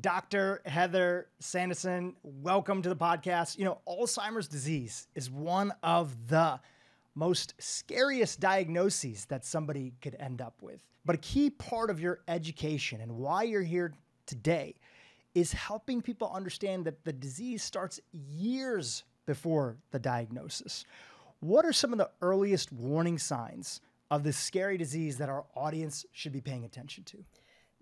Dr. Heather Sandison, welcome to the podcast. Alzheimer's disease is one of the most scariest diagnoses that somebody could end up with. But a key part of your education and why you're here today is helping people understand that the disease starts years before the diagnosis. What are some of the earliest warning signs of this scary disease that our audience should be paying attention to?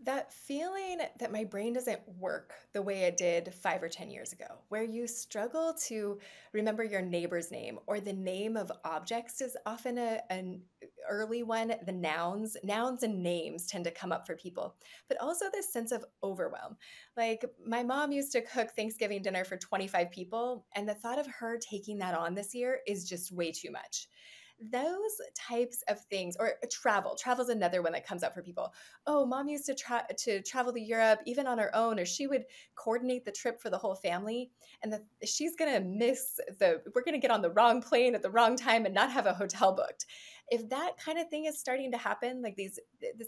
That feeling that my brain doesn't work the way it did 5 or 10 years ago, where you struggle to remember your neighbor's name or the name of objects is often an early one. The nouns and names tend to come up for people, but also this sense of overwhelm. Like my mom used to cook Thanksgiving dinner for 25 people, and the thought of her taking that on this year is just way too much. Those types of things, or travel is another one that comes up for people. Oh, mom used to travel to Europe even on her own, or she would coordinate the trip for the whole family, and she's gonna we're gonna get on the wrong plane at the wrong time and not have a hotel booked. If that kind of thing is starting to happen, like this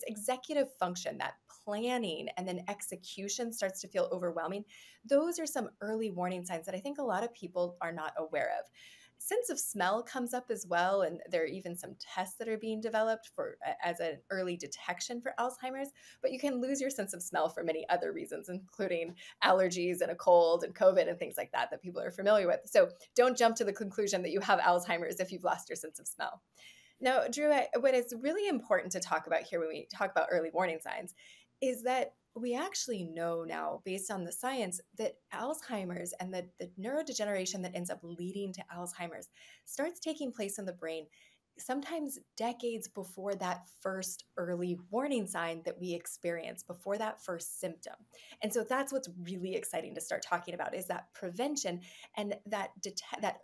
executive function, that planning and then execution starts to feel overwhelming, those are some early warning signs that I think a lot of people are not aware of. Sense of smell comes up as well, and there are even some tests that are being developed as an early detection for Alzheimer's, but you can lose your sense of smell for many other reasons, including allergies and a cold and COVID and things like that people are familiar with. So don't jump to the conclusion that you have Alzheimer's if you've lost your sense of smell. Now, Dhru, what is really important to talk about here when we talk about early warning signs is that we actually know now, based on the science, that Alzheimer's and the neurodegeneration that ends up leading to Alzheimer's starts taking place in the brain sometimes decades before that first early warning sign that we experience, before that first symptom. And so that's what's really exciting to start talking about, is that prevention and that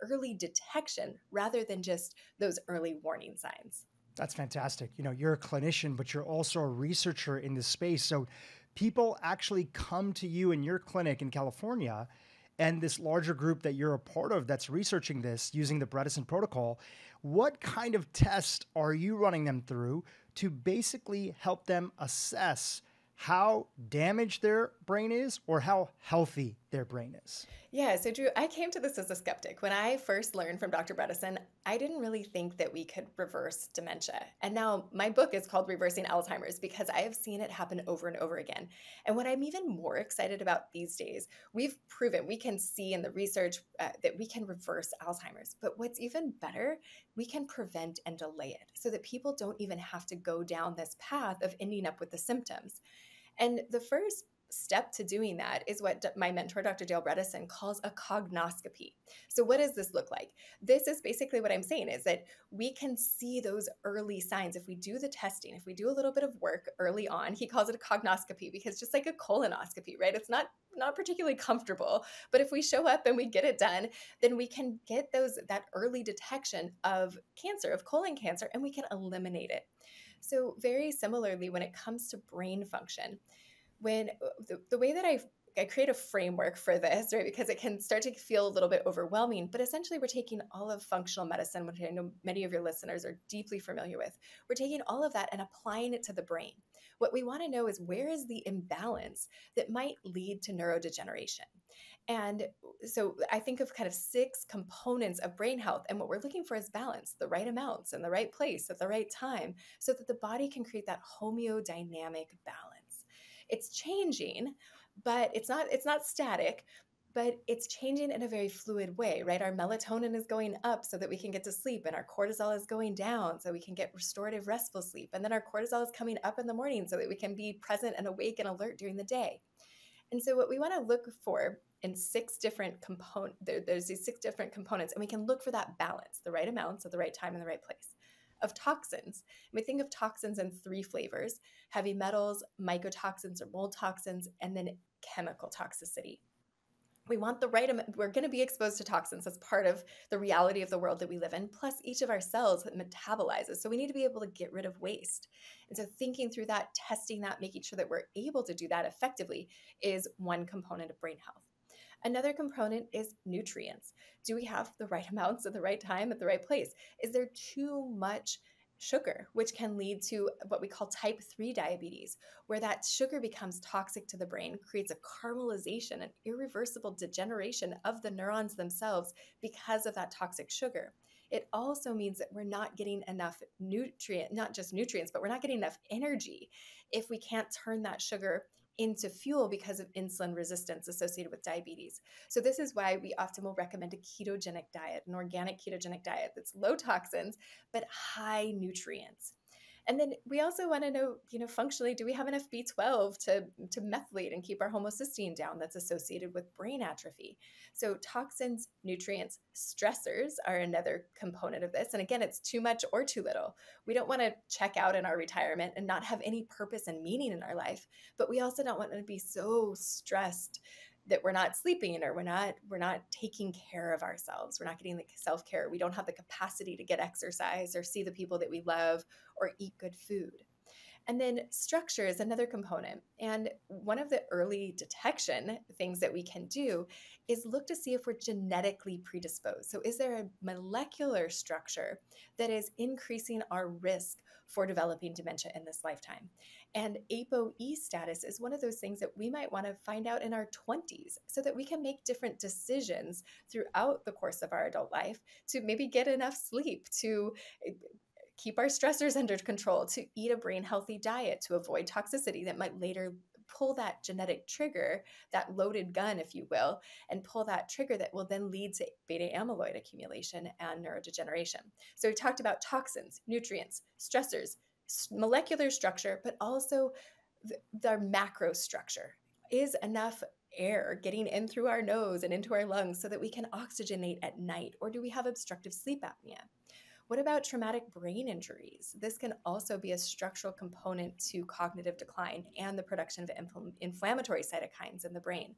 early detection rather than just those early warning signs. That's fantastic. You're a clinician, but you're also a researcher in this space. So people actually come to you in your clinic in California, and this larger group that you're a part of that's researching this using the Bredesen Protocol. What kind of tests are you running them through to basically help them assess how damaged their brain is or how healthy their brain is? Yeah, so Dhru, I came to this as a skeptic. When I first learned from Dr. Bredesen, I didn't really think that we could reverse dementia. And now my book is called Reversing Alzheimer's because I have seen it happen over and over again. And what I'm even more excited about these days, we've proven, we can see in the research that we can reverse Alzheimer's. But what's even better, we can prevent and delay it so that people don't even have to go down this path of ending up with the symptoms. And the first step to doing that is what my mentor, Dr. Dale Bredesen, calls a cognoscopy. So what does this look like? This is basically what I'm saying is that we can see those early signs if we do the testing, if we do a little bit of work early on. He calls it a cognoscopy because just like a colonoscopy, right? It's not particularly comfortable, but if we show up and we get it done, then we can get that early detection of cancer, of colon cancer, and we can eliminate it. So very similarly, when it comes to brain function, when the way that I create a framework for this, right, because it can start to feel a little bit overwhelming, but essentially we're taking all of functional medicine, which I know many of your listeners are deeply familiar with. We're taking all of that and applying it to the brain. What we want to know is where is the imbalance that might lead to neurodegeneration? And so I think of kind of 6 components of brain health. And what we're looking for is balance, the right amounts in the right place at the right time, so that the body can create that homeodynamic balance. It's changing, but it's not static, but it's changing in a very fluid way, right? Our melatonin is going up so that we can get to sleep, and our cortisol is going down so we can get restorative restful sleep. And then our cortisol is coming up in the morning so that we can be present and awake and alert during the day. And so what we want to look for in 6 different components, there's these 6 different components, and we can look for that balance, the right amounts at the right time in the right place. Of toxins, we think of toxins in 3 flavors: heavy metals, mycotoxins or mold toxins, and then chemical toxicity. We want the right amount. We're going to be exposed to toxins as part of the reality of the world that we live in. Plus, each of our cells metabolizes. So we need to be able to get rid of waste. And so thinking through that, testing that, making sure that we're able to do that effectively is one component of brain health. Another component is nutrients. Do we have the right amounts at the right time at the right place? Is there too much sugar, which can lead to what we call type 3 diabetes, where that sugar becomes toxic to the brain, creates a caramelization, an irreversible degeneration of the neurons themselves because of that toxic sugar. It also means that we're not getting enough not just nutrients, but we're not getting enough energy if we can't turn that sugar into fuel because of insulin resistance associated with diabetes. So this is why we often will recommend a ketogenic diet, an organic ketogenic diet that's low toxins, but high nutrients. And then we also want to know, functionally, do we have enough B12 to methylate and keep our homocysteine down that's associated with brain atrophy? So toxins, nutrients, stressors are another component of this. And again, it's too much or too little. We don't want to check out in our retirement and not have any purpose and meaning in our life, but we also don't want to be so stressed that we're not sleeping or we're not taking care of ourselves. We're not getting the self-care. We don't have the capacity to get exercise or see the people that we love or eat good food. And then structure is another component. And one of the early detection things that we can do is look to see if we're genetically predisposed. So is there a molecular structure that is increasing our risk for developing dementia in this lifetime? And ApoE status is one of those things that we might want to find out in our 20s so that we can make different decisions throughout the course of our adult life to maybe get enough sleep, to keep our stressors under control, to eat a brain healthy diet, to avoid toxicity that might later pull that genetic trigger, that loaded gun, if you will, and pull that trigger that will then lead to beta amyloid accumulation and neurodegeneration. So we've talked about toxins, nutrients, stressors, molecular structure, but also the macro structure. Is enough air getting in through our nose and into our lungs so that we can oxygenate at night? Or do we have obstructive sleep apnea? What about traumatic brain injuries? This can also be a structural component to cognitive decline and the production of inflammatory cytokines in the brain.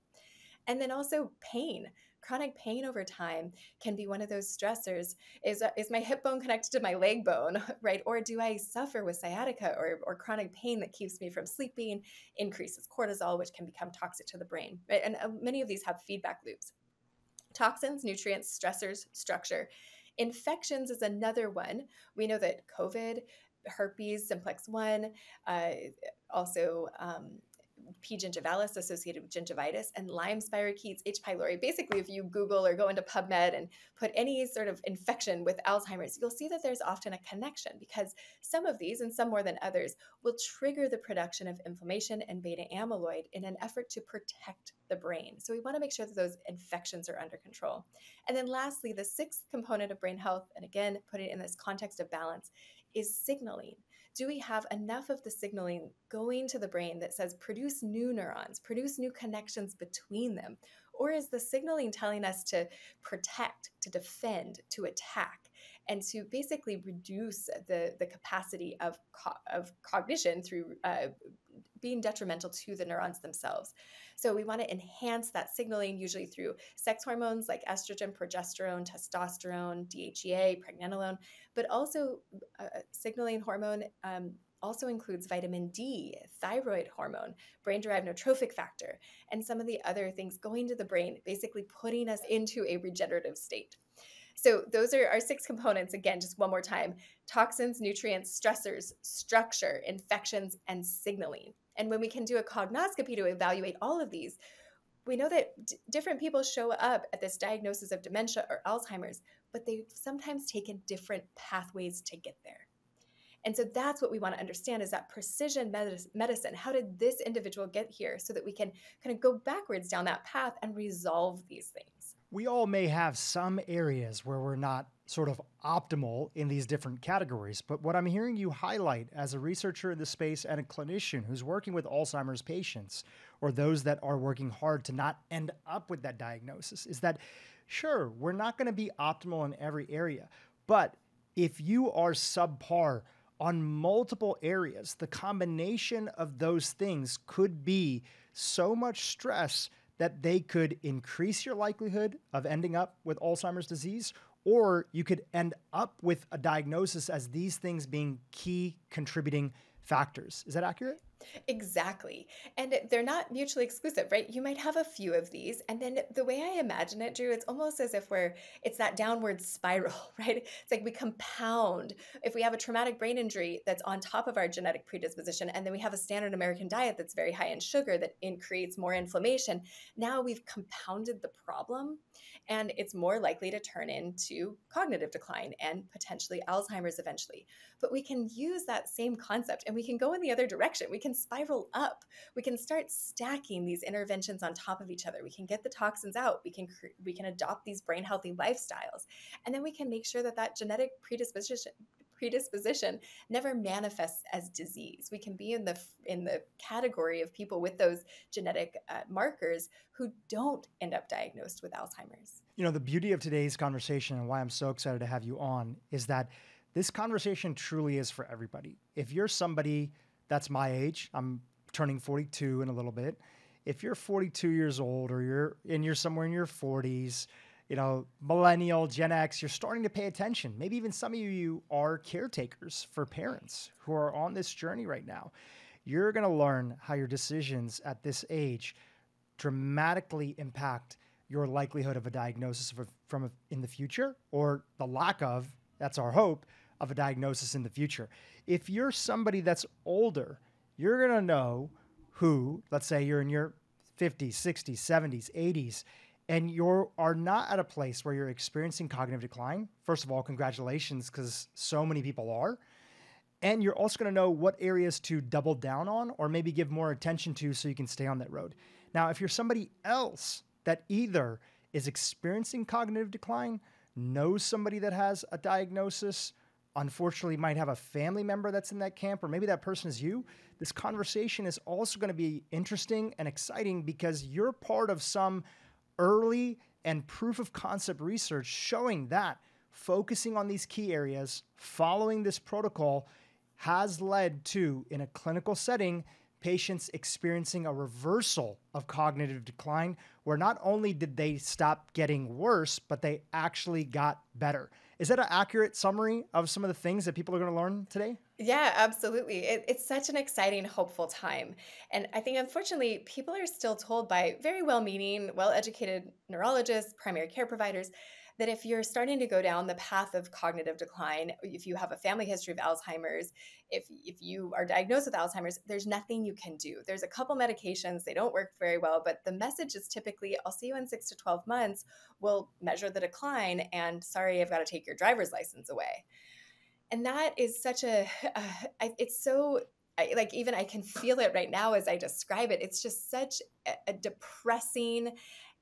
And then also pain. Chronic pain over time can be one of those stressors. Is my hip bone connected to my leg bone, right? Or do I suffer with sciatica or chronic pain that keeps me from sleeping, increases cortisol, which can become toxic to the brain, right? And many of these have feedback loops. Toxins, nutrients, stressors, structure. Infections is another one. We know that COVID, herpes simplex 1, also P. gingivalis associated with gingivitis, and Lyme spirochetes, H. pylori. Basically, if you Google or go into PubMed and put any sort of infection with Alzheimer's, you'll see that there's often a connection because some of these, and some more than others, will trigger the production of inflammation and beta amyloid in an effort to protect the brain. So we want to make sure that those infections are under control. And then lastly, the sixth component of brain health, and again, put it in this context of balance, is signaling. Do we have enough of the signaling going to the brain that says produce new neurons, produce new connections between them? Or is the signaling telling us to protect, to defend, to attack, and to basically reduce the capacity of cognition through being detrimental to the neurons themselves? So we want to enhance that signaling usually through sex hormones like estrogen, progesterone, testosterone, DHEA, pregnenolone, but also signaling hormone also includes vitamin D, thyroid hormone, brain-derived neurotrophic factor, and some of the other things going to the brain, basically putting us into a regenerative state. So those are our six components. Again, just one more time: toxins, nutrients, stressors, structure, infections, and signaling. And when we can do a cognoscopy to evaluate all of these, we know that different people show up at this diagnosis of dementia or Alzheimer's, but they've sometimes taken different pathways to get there. And so that's what we want to understand, is that precision medicine. How did this individual get here so that we can kind of go backwards down that path and resolve these things? We all may have some areas where we're not sort of optimal in these different categories, but what I'm hearing you highlight as a researcher in the space and a clinician who's working with Alzheimer's patients, or those that are working hard to not end up with that diagnosis, is that, sure, we're not going to be optimal in every area, but if you are subpar on multiple areas, the combination of those things could be so much stress that they could increase your likelihood of ending up with Alzheimer's disease, or you could end up with a diagnosis as these things being key contributing factors. Is that accurate? Exactly. And they're not mutually exclusive, right? You might have a few of these. And then the way I imagine it, Drew, it's almost as if it's that downward spiral, right? It's like we compound. If we have a traumatic brain injury that's on top of our genetic predisposition, and then we have a standard American diet that's very high in sugar that creates more inflammation, now we've compounded the problem, and it's more likely to turn into cognitive decline and potentially Alzheimer's eventually. But we can use that same concept and we can go in the other direction. We can spiral up. We can start stacking these interventions on top of each other. We can get the toxins out. We can adopt these brain healthy lifestyles. And then we can make sure that that genetic predisposition never manifests as disease. We can be in the category of people with those genetic markers who don't end up diagnosed with Alzheimer's. The beauty of today's conversation and why I'm so excited to have you on is that this conversation truly is for everybody. If you're somebody that's my age, I'm turning 42 in a little bit. If you're 42 years old or you're somewhere in your 40s, millennial, Gen X, you're starting to pay attention. Maybe even some of you are caretakers for parents who are on this journey right now. You're going to learn how your decisions at this age dramatically impact your likelihood of a diagnosis in the future, or the lack of, that's our hope, of a diagnosis in the future. If you're somebody that's older, you're going to know who, let's say you're in your 50s, 60s, 70s, 80s, and you are not at a place where you're experiencing cognitive decline. First of all, congratulations, because so many people are. And you're also going to know what areas to double down on or maybe give more attention to so you can stay on that road. Now, if you're somebody else that either is experiencing cognitive decline, knows somebody that has a diagnosis, unfortunately might have a family member that's in that camp, or maybe that person is you, this conversation is also going to be interesting and exciting because you're part of some early and proof of concept research showing that focusing on these key areas, following this protocol, has led to, in a clinical setting, patients experiencing a reversal of cognitive decline, where not only did they stop getting worse, but they actually got better. Is that an accurate summary of some of the things that people are going to learn today? Yeah, absolutely. It's such an exciting, hopeful time. And I think, unfortunately, people are still told by very well-meaning, well-educated neurologists, primary care providers, that if you're starting to go down the path of cognitive decline, if you have a family history of Alzheimer's, if you are diagnosed with Alzheimer's, there's nothing you can do. There's a couple medications, they don't work very well, but the message is typically, I'll see you in 6 to 12 months, we'll measure the decline, and sorry, I've got to take your driver's license away. And that is such it's so, even I can feel it right now as I describe it. It's just such a depressing,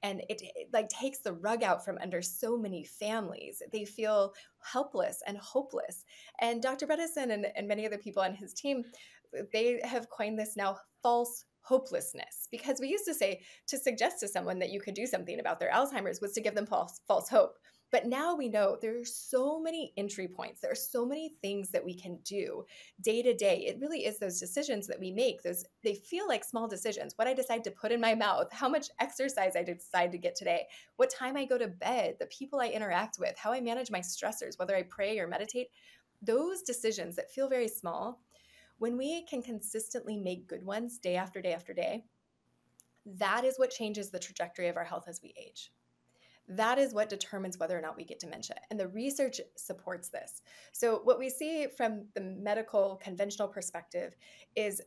and it like takes the rug out from under so many families. They feel helpless and hopeless. And Dr. Bredesen and many other people on his team, they have coined this now false hopelessness, because we used to say to suggest to someone that you could do something about their Alzheimer's was to give them false hope. But now we know there are so many entry points. There are so many things that we can do day to day. It really is those decisions that we make. They feel like small decisions. What I decide to put in my mouth, how much exercise I decide to get today, what time I go to bed, the people I interact with, how I manage my stressors, whether I pray or meditate. Those decisions that feel very small, when we can consistently make good ones day after day after day, that is what changes the trajectory of our health as we age. That is what determines whether or not we get dementia. And the research supports this. So what we see from the medical conventional perspective is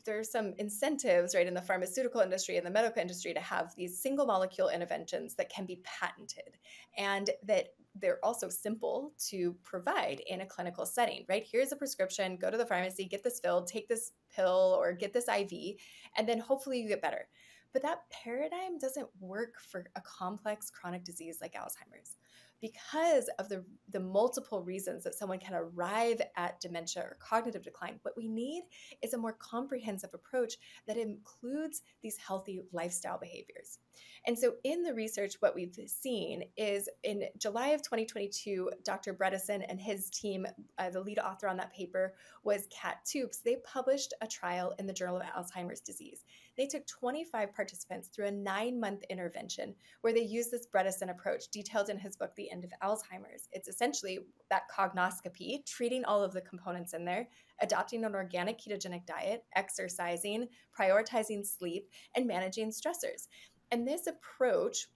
there's some incentives, right, in the pharmaceutical industry and the medical industry to have these single molecule interventions that can be patented, and that they're also simple to provide in a clinical setting, right? Here's a prescription, go to the pharmacy, get this filled, take this pill or get this IV, and then hopefully you get better. But that paradigm doesn't work for a complex chronic disease like Alzheimer's, because of the multiple reasons that someone can arrive at dementia or cognitive decline. What we need is a more comprehensive approach that includes these healthy lifestyle behaviors. And so in the research, what we've seen is in July of 2022, Dr. Bredesen and his team, the lead author on that paper was Kat Toops. They published a trial in the Journal of Alzheimer's Disease. They took 25 participants through a 9-month intervention where they used this Bredesen approach, detailed in his book, The end of Alzheimer's. It's essentially that cognoscopy, treating all of the components in there, adopting an organic ketogenic diet, exercising, prioritizing sleep, and managing stressors. And this approach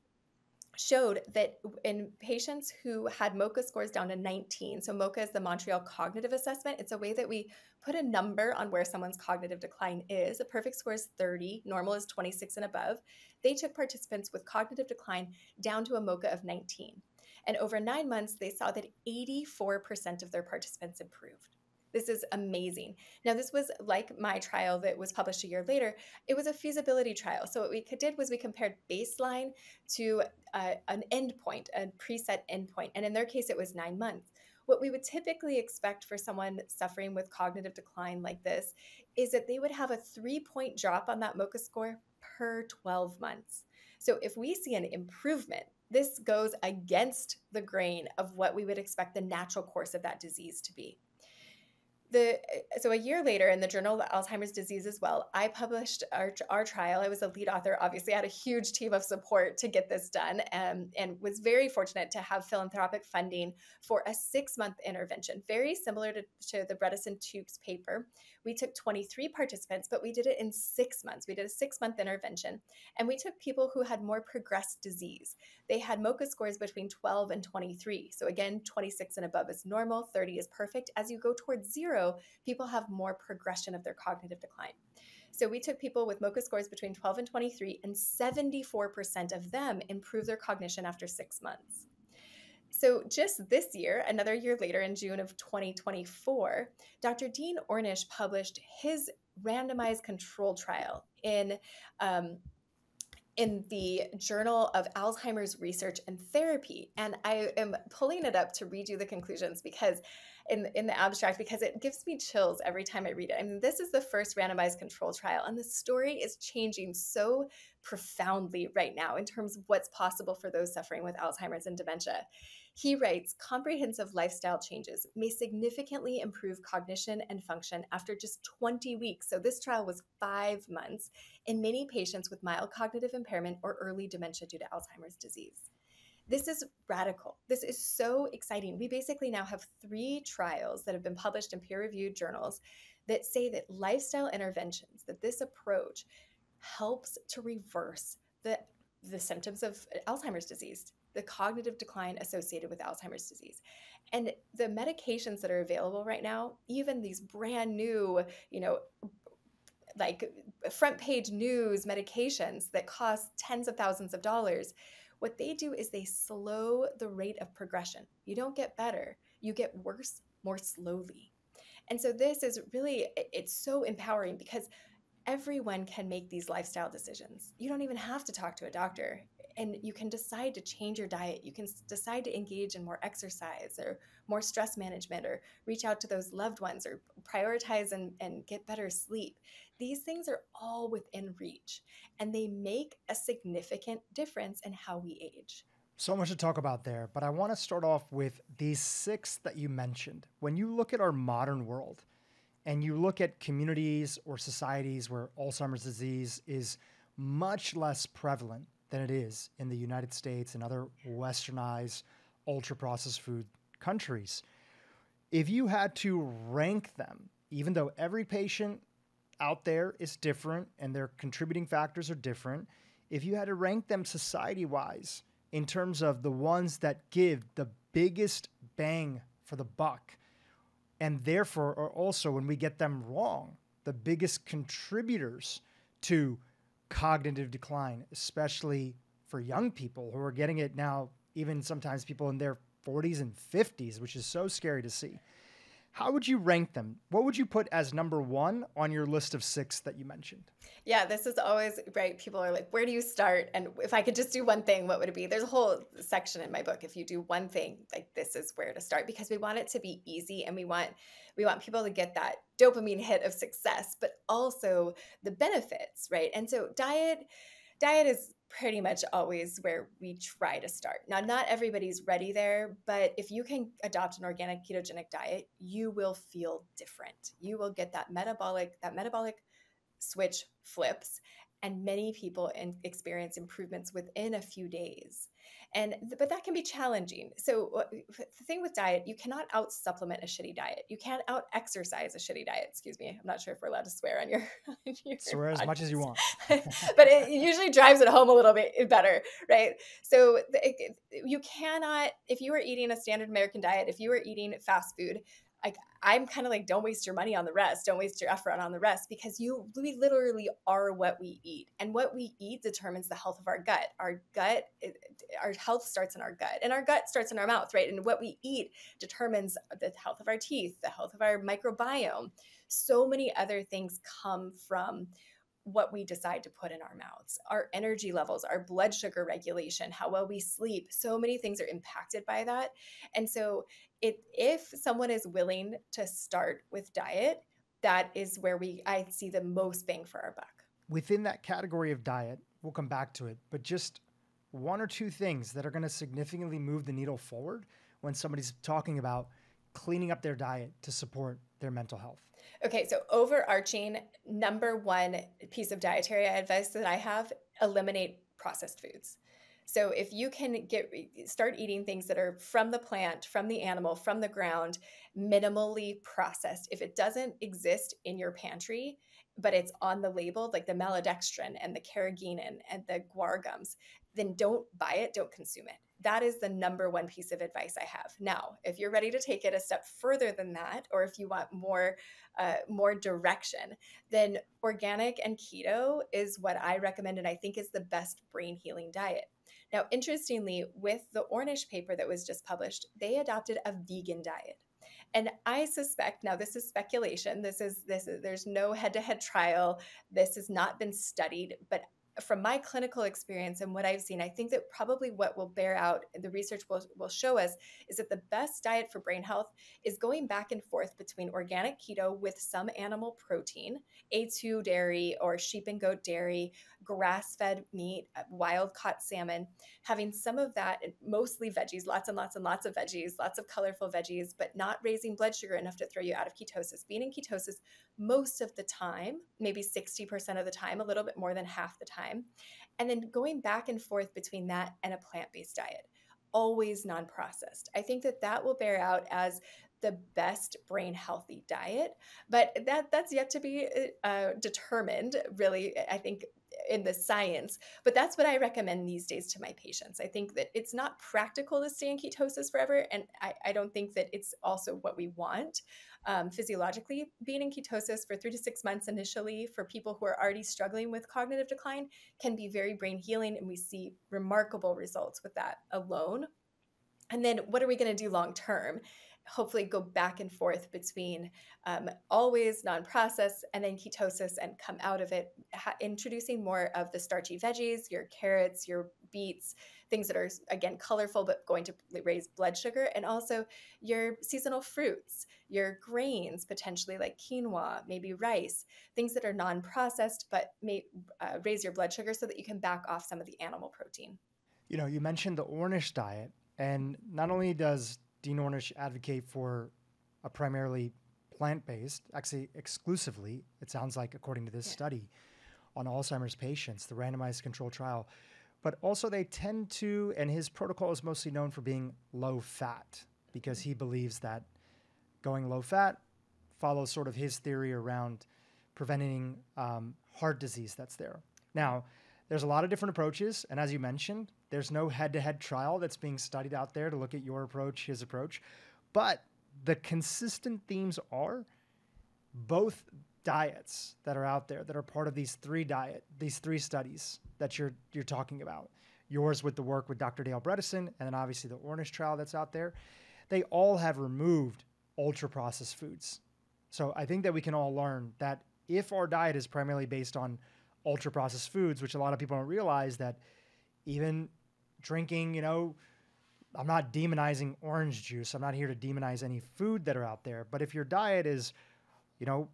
showed that in patients who had MoCA scores down to 19, so MoCA is the Montreal Cognitive Assessment. It's a way that we put a number on where someone's cognitive decline is. A perfect score is 30, normal is 26 and above. They took participants with cognitive decline down to a MoCA of 19. And over 9 months, they saw that 84% of their participants improved. This is amazing. Now, this was like my trial that was published a year later. It was a feasibility trial. So what we did was we compared baseline to an endpoint, a preset endpoint. And in their case, it was 9 months. What we would typically expect for someone suffering with cognitive decline like this is that they would have a 3-point drop on that MoCA score per 12 months. So if we see an improvement, this goes against the grain of what we would expect the natural course of that disease to be. So a year later in the Journal of Alzheimer's Disease as well, I published our trial. I was a lead author. Obviously, I had a huge team of support to get this done, and was very fortunate to have philanthropic funding for a 6-month intervention, very similar to the Bredesen paper. We took 23 participants, but we did it in 6 months. We did a 6-month intervention, and we took people who had more progressed disease. They had MoCA scores between 12 and 23. So again, 26 and above is normal, 30 is perfect. As you go towards 0, people have more progression of their cognitive decline. So we took people with MoCA scores between 12 and 23, and 74% of them improved their cognition after 6 months. So just this year, another year later in June of 2024, Dr. Dean Ornish published his randomized control trial in the Journal of Alzheimer's Research and Therapy. And I am pulling it up to read you the conclusions because in the abstract, because it gives me chills every time I read it. I mean, this is the first randomized control trial, and the story is changing so profoundly right now in terms of what's possible for those suffering with Alzheimer's and dementia. He writes, comprehensive lifestyle changes may significantly improve cognition and function after just 20 weeks. So this trial was 5 months in many patients with mild cognitive impairment or early dementia due to Alzheimer's disease. This is radical. This is so exciting. We basically now have 3 trials that have been published in peer-reviewed journals that say that lifestyle interventions, that this approach helps to reverse the symptoms of Alzheimer's disease, the cognitive decline associated with Alzheimer's disease. And the medications that are available right now, even these brand new, like front page news medications that cost tens of thousands of dollars, what they do is they slow the rate of progression. You don't get better, you get worse more slowly. And so this is really, it's so empowering because everyone can make these lifestyle decisions. You don't even have to talk to a doctor, and you can decide to change your diet. You can decide to engage in more exercise or more stress management, or reach out to those loved ones, or prioritize and get better sleep. These things are all within reach, and they make a significant difference in how we age. So much to talk about there, but I want to start off with these 6 that you mentioned. When you look at our modern world and you look at communities or societies where Alzheimer's disease is much less prevalent than it is in the United States and other westernized, ultra-processed food countries, if you had to rank them, even though every patient out there is different and their contributing factors are different, if you had to rank them society-wise in terms of the ones that give the biggest bang for the buck, and therefore are also, when we get them wrong, the biggest contributors to cognitive decline, especially for young people who are getting it now, even sometimes people in their 40s and 50s, which is so scary to see. How would you rank them? What would you put as number 1 on your list of 6 that you mentioned? Yeah, this is always right. People are like, where do you start? And if I could just do one thing, what would it be? There's a whole section in my book. If you do one thing, like, this is where to start, because we want it to be easy, and we want people to get that dopamine hit of success, but also the benefits, right? And so diet is pretty much always where we try to start. Now, not everybody's ready there, but if you can adopt an organic ketogenic diet, you will feel different. You will get that metabolic switch flips, And many people experience improvements within a few days. But that can be challenging. So the thing with diet, you cannot out supplement a shitty diet. You can't out exercise a shitty diet. Excuse me. I'm not sure if we're allowed to swear on your, on your Swear as much as you want. But it usually drives it home a little bit better, right? So you cannot, if you are eating a standard American diet, if you are eating fast food, like I'm kind of like, don't waste your money on the rest. Don't waste your effort on the rest, because we literally are what we eat, and what we eat determines the health of our gut. Our health starts in our gut, and our gut starts in our mouth, right? And what we eat determines the health of our teeth, the health of our microbiome. So many other things come from what we decide to put in our mouths, our energy levels, our blood sugar regulation, how well we sleep. So many things are impacted by that. And so if someone is willing to start with diet, that is where I see the most bang for our buck. Within that category of diet, we'll come back to it, but just one or two things that are going to significantly move the needle forward when somebody's talking about cleaning up their diet to support their mental health. Okay, so overarching, number one piece of dietary advice that I have, eliminate processed foods. So if you can start eating things that are from the plant, from the animal, from the ground, minimally processed. If it doesn't exist in your pantry, but it's on the label, like the maltodextrin and the carrageenan and the guar gums, then don't buy it, don't consume it. That is the number one piece of advice I have. Now, if you're ready to take it a step further than that, or if you want more direction, then organic and keto is what I recommend, and I think is the best brain healing diet. Now, interestingly, with the Ornish paper that was just published, they adopted a vegan diet. And I suspect, now this is speculation, there's no head-to-head trial, this has not been studied, but from my clinical experience and what I've seen, I think that probably what will bear out, the research will show us, is that the best diet for brain health is going back and forth between organic keto with some animal protein, A2 dairy or sheep and goat dairy, grass-fed meat, wild-caught salmon, having some of that, mostly veggies, lots and lots and lots of veggies, lots of colorful veggies, but not raising blood sugar enough to throw you out of ketosis. Being in ketosis most of the time, maybe 60% of the time, a little bit more than half the time. And then going back and forth between that and a plant-based diet, always non-processed. I think that will bear out as the best brain healthy diet, but that's yet to be determined, really, I think, in the science. But that's what I recommend these days to my patients. I think that it's not practical to stay in ketosis forever, and I don't think that it's also what we want. Physiologically, being in ketosis for 3 to 6 months initially for people who are already struggling with cognitive decline can be very brain healing, and we see remarkable results with that alone. And then what are we going to do long term? Hopefully go back and forth between always non-processed and then ketosis, and come out of it introducing more of the starchy veggies, your carrots, your beets, things that are, again, colorful but going to raise blood sugar, and also your seasonal fruits, your grains, potentially like quinoa, maybe rice, things that are non-processed but may raise your blood sugar so that you can back off some of the animal protein. You know, you mentioned the Ornish diet, and not only does Dean Ornish advocate for a primarily plant-based, actually exclusively, it sounds like, according to this study, on Alzheimer's patients, the randomized control trial, but also they tend to, and his protocol is mostly known for being low fat, because he believes that going low fat follows sort of his theory around preventing heart disease that's there. Now, there's a lot of different approaches, and as you mentioned, there's no head-to-head trial that's being studied out there to look at your approach, his approach, but the consistent themes are both diets that are out there that are part of these three studies that you're talking about. Yours with the work with Dr. Dale Bredesen, and then obviously the Ornish trial that's out there. They all have removed ultra-processed foods. So I think that we can all learn that if our diet is primarily based on ultra-processed foods, which a lot of people don't realize, that even drinking, you know, I'm not demonizing orange juice. I'm not here to demonize any food that are out there. But if your diet is, you know,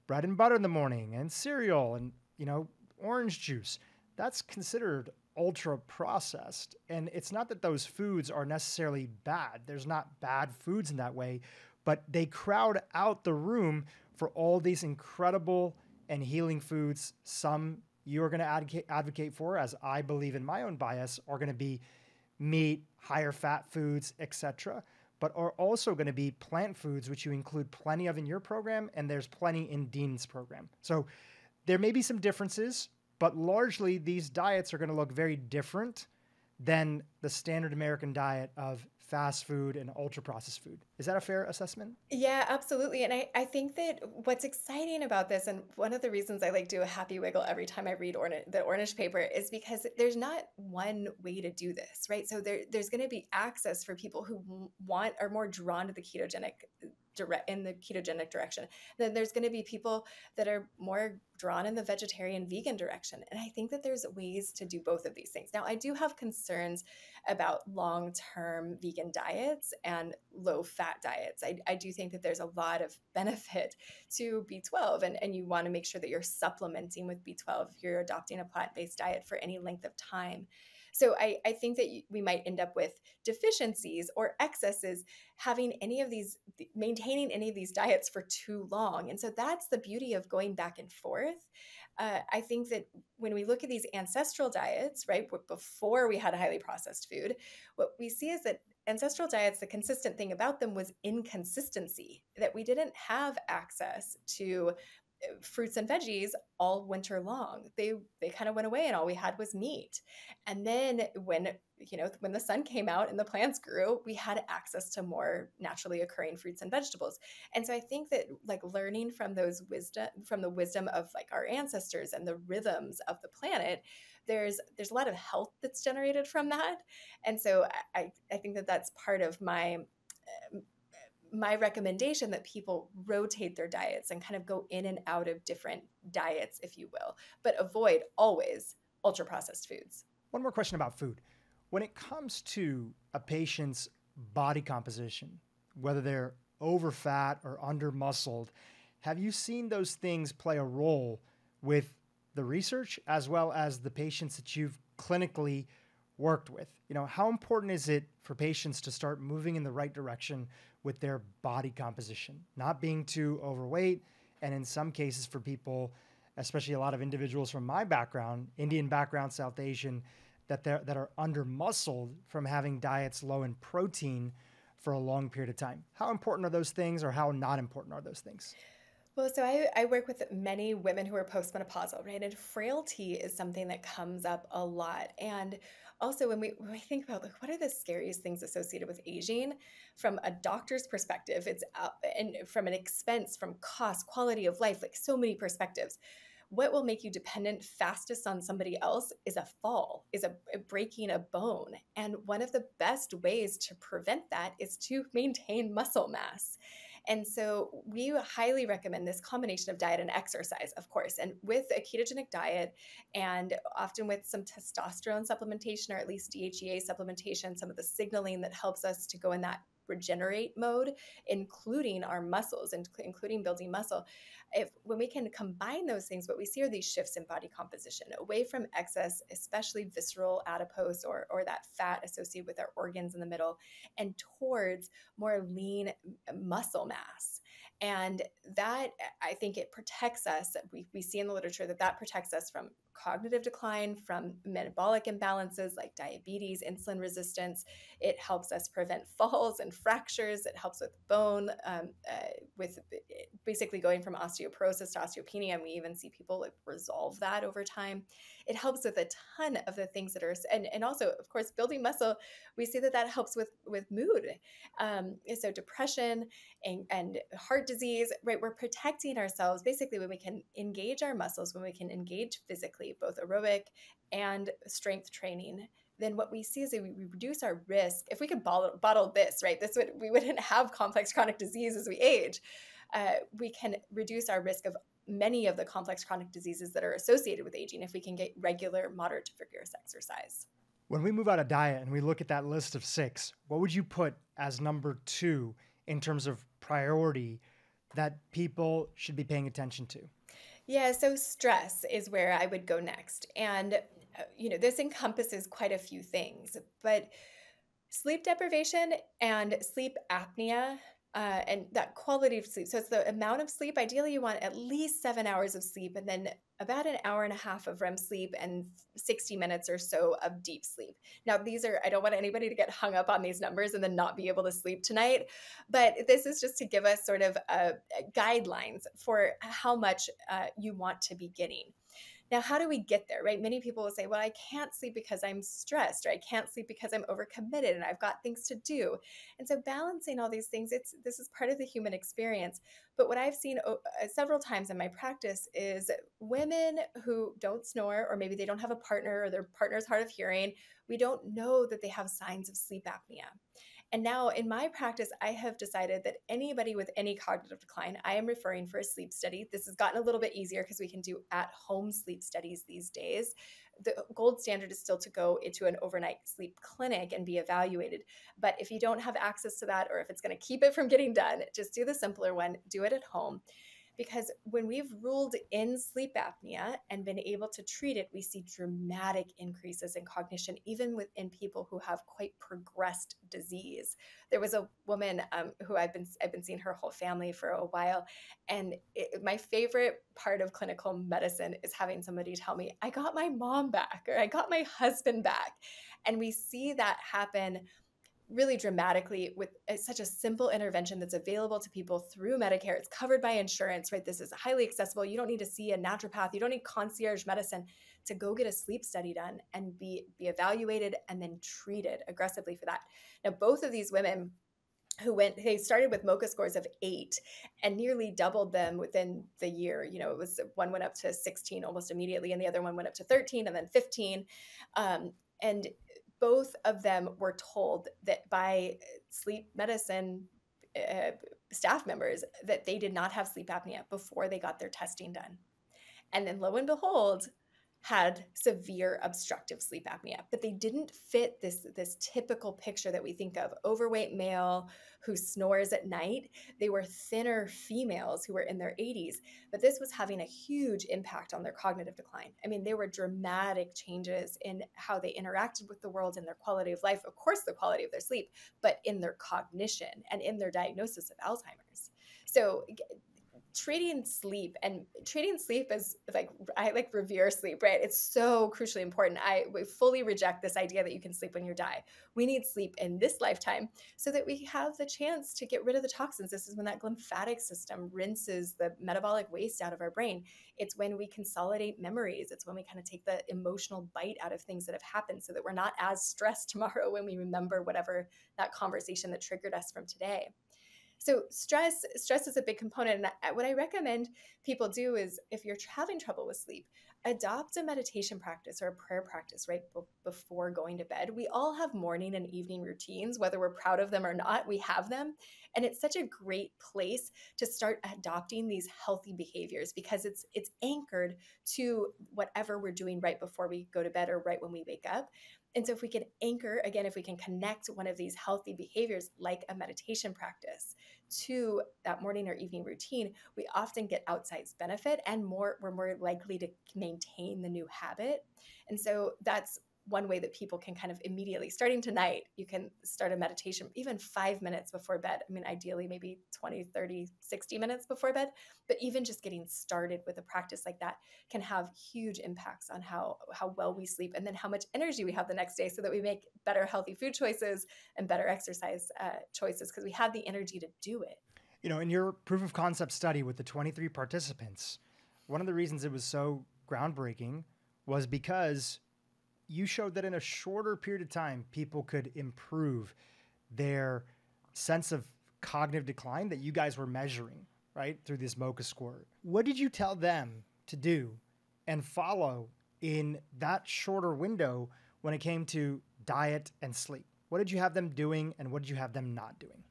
bread and butter in the morning and cereal and, you know, orange juice, that's considered ultra-processed. And it's not that those foods are necessarily bad. There's not bad foods in that way, but they crowd out the room for all these incredible and healing foods, some you're going to advocate for, as I believe in my own bias, are going to be meat, higher fat foods, etc., but are also going to be plant foods, which you include plenty of in your program, and there's plenty in Dean's program. So there may be some differences, but largely these diets are going to look very different than the standard American diet of fast food and ultra-processed food. Is that a fair assessment? Yeah, absolutely. And I think that what's exciting about this, and one of the reasons I like do a happy wiggle every time I read the Ornish paper, is because there's not one way to do this, right? So there's going to be access for people who are more drawn to the ketogenic direction. Then there's going to be people that are more drawn in the vegetarian vegan direction. And I think that there's ways to do both of these things. Now, I do have concerns about long-term vegan diets and low-fat diets. I do think that there's a lot of benefit to B12, and you want to make sure that you're supplementing with B12 if you're adopting a plant-based diet for any length of time. So I think that we might end up with deficiencies or excesses maintaining any of these diets for too long. And so that's the beauty of going back and forth. I think that when we look at these ancestral diets, right, before we had highly processed food, what we see is that ancestral diets, the consistent thing about them was inconsistency, that we didn't have access to fruits and veggies all winter long. They kind of went away and all we had was meat. And then when the sun came out and the plants grew, we had access to more naturally occurring fruits and vegetables. And so I think that like learning from the wisdom of like our ancestors and the rhythms of the planet, there's a lot of health that's generated from that. And so I think that that's part of my recommendation, that people rotate their diets and kind of go in and out of different diets, if you will, but avoid always ultra processed foods. One more question about food. When it comes to a patient's body composition, whether they're over fat or under muscled, have you seen those things play a role with the research as well as the patients that you've clinically worked with? How important is it for patients to start moving in the right direction with their body composition, not being too overweight, and in some cases for people, especially a lot of individuals from my background, Indian background, South Asian, that are under muscled from having diets low in protein for a long period of time? How important are those things, or how not important are those things? Well, so I work with many women who are postmenopausal, right? And frailty is something that comes up a lot. And also when we think about like what are the scariest things associated with aging, from a doctor's perspective, it's and from an expense, from cost, quality of life, like so many perspectives. What will make you dependent fastest on somebody else is a fall, is a breaking a bone. And one of the best ways to prevent that is to maintain muscle mass. And so we highly recommend this combination of diet and exercise, of course. And with a ketogenic diet, and often with some testosterone supplementation, or at least DHEA supplementation, some of the signaling that helps us to go in that regenerate mode, including our muscles, including building muscle. When we can combine those things, what we see are these shifts in body composition, away from excess, especially visceral adipose or that fat associated with our organs in the middle, and towards more lean muscle mass. And that, I think it protects us. We see in the literature that protects us from cognitive decline, from metabolic imbalances like diabetes, insulin resistance. It helps us prevent falls and fractures. It helps with bone, with basically going from osteoporosis to osteopenia. And we even see people like resolve that over time. It helps with a ton of the things that are, and also, of course, building muscle. We see that helps with mood. So depression and heart disease, right? We're protecting ourselves basically when we can engage our muscles, when we can engage physically, both aerobic and strength training. Then what we see is that we reduce our risk. If we could bottle this, right? We wouldn't have complex chronic disease as we age. We can reduce our risk of many of the complex chronic diseases that are associated with aging if we can get regular, moderate to vigorous exercise. When we move out of diet and we look at that list of 6, what would you put as number 2 in terms of priority that people should be paying attention to? Yeah, so stress is where I would go next. And, this encompasses quite a few things, but sleep deprivation and sleep apnea And that quality of sleep. So it's the amount of sleep. Ideally, you want at least 7 hours of sleep, and then about an hour and a half of REM sleep and 60 minutes or so of deep sleep. Now, these are, I don't want anybody to get hung up on these numbers and then not be able to sleep tonight, but this is just to give us sort of guidelines for how much you want to be getting. Now, how do we get there, right? Many people will say, well, I can't sleep because I'm stressed, or I can't sleep because I'm overcommitted and I've got things to do. And so balancing all these things, this is part of the human experience. But what I've seen several times in my practice is women who don't snore, or maybe they don't have a partner, or their partner's hard of hearing, we don't know that they have signs of sleep apnea. And now in my practice, I have decided that anybody with any cognitive decline, I am referring for a sleep study. This has gotten a little bit easier because we can do at-home sleep studies these days. The gold standard is still to go into an overnight sleep clinic and be evaluated. But if you don't have access to that, or if it's going to keep it from getting done, just do the simpler one, do it at home. Because when we've ruled in sleep apnea and been able to treat it, we see dramatic increases in cognition, even within people who have quite progressed disease. There was a woman who I've been seeing her whole family for a while, and my favorite part of clinical medicine is having somebody tell me, "I got my mom back," or "I got my husband back," and we see that happen really dramatically with such a simple intervention that's available to people through Medicare. It's covered by insurance, right? This is highly accessible. You don't need to see a naturopath. You don't need concierge medicine to go get a sleep study done and be evaluated and then treated aggressively for that. Now, both of these women they started with MoCA scores of 8 and nearly doubled them within the year. It was one went up to 16 almost immediately, and the other one went up to 13 and then 15. And both of them were told that by sleep medicine staff members that they did not have sleep apnea before they got their testing done. And then lo and behold, had severe obstructive sleep apnea, but they didn't fit this typical picture that we think of: overweight male who snores at night. They were thinner females who were in their 80s, but this was having a huge impact on their cognitive decline. I mean, there were dramatic changes in how they interacted with the world and their quality of life, of course, the quality of their sleep, but in their cognition and in their diagnosis of Alzheimer's. So treating sleep as I revere sleep, right? It's so crucially important. We fully reject this idea that you can sleep when you die. We need sleep in this lifetime so that we have the chance to get rid of the toxins. This is when that lymphatic system rinses the metabolic waste out of our brain. It's when we consolidate memories. It's when we kind of take the emotional bite out of things that have happened so that we're not as stressed tomorrow when we remember whatever that conversation that triggered us from today. So stress is a big component. And what I recommend people do is, if you're having trouble with sleep, adopt a meditation practice or a prayer practice right before going to bed. We all have morning and evening routines, whether we're proud of them or not, we have them. And it's such a great place to start adopting these healthy behaviors because it's anchored to whatever we're doing right before we go to bed or right when we wake up. And so if we can anchor, again, if we can connect one of these healthy behaviors like a meditation practice to that morning or evening routine, we often get outsized benefit and we're more likely to maintain the new habit. And so that's one way that people can kind of immediately, starting tonight, you can start a meditation, even 5 minutes before bed. I mean, ideally, maybe 20, 30, 60 minutes before bed. But even just getting started with a practice like that can have huge impacts on how well we sleep and then how much energy we have the next day so that we make better healthy food choices and better exercise choices because we have the energy to do it. In your proof of concept study with the 23 participants, one of the reasons it was so groundbreaking was because you showed that in a shorter period of time, people could improve their sense of cognitive decline that you guys were measuring, right, through this MoCA score. What did you tell them to do and follow in that shorter window when it came to diet and sleep? What did you have them doing and what did you have them not doing?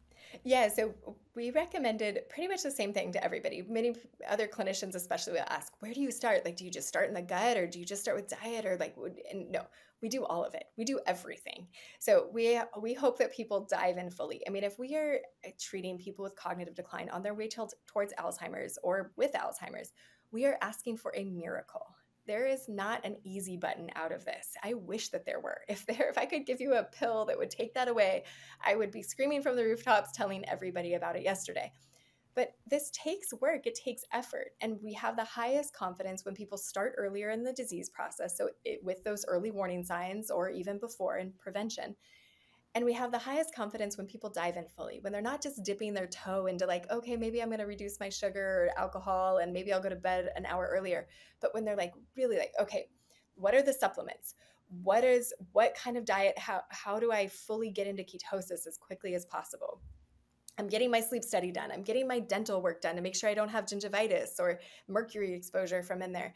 Yeah, so we recommended pretty much the same thing to everybody. Many other clinicians especially will ask, where do you start? Like, do you just start in the gut or do you just start with diet or and no, we do all of it. We do everything. So we hope that people dive in fully. I mean, if we are treating people with cognitive decline on their way towards Alzheimer's or with Alzheimer's, we are asking for a miracle. there is not an easy button out of this. I wish that there were. If I could give you a pill that would take that away, I would be screaming from the rooftops telling everybody about it yesterday. But this takes work, it takes effort. And we have the highest confidence when people start earlier in the disease process. So with those early warning signs or even before in prevention. And we have the highest confidence when people dive in fully, when they're not just dipping their toe into like, okay, maybe I'm going to reduce my sugar or alcohol and maybe I'll go to bed an hour earlier. But when they're like, really like, okay, what are the supplements? What kind of diet? How do I fully get into ketosis as quickly as possible? I'm getting my sleep study done. I'm getting my dental work done to make sure I don't have gingivitis or mercury exposure from in there.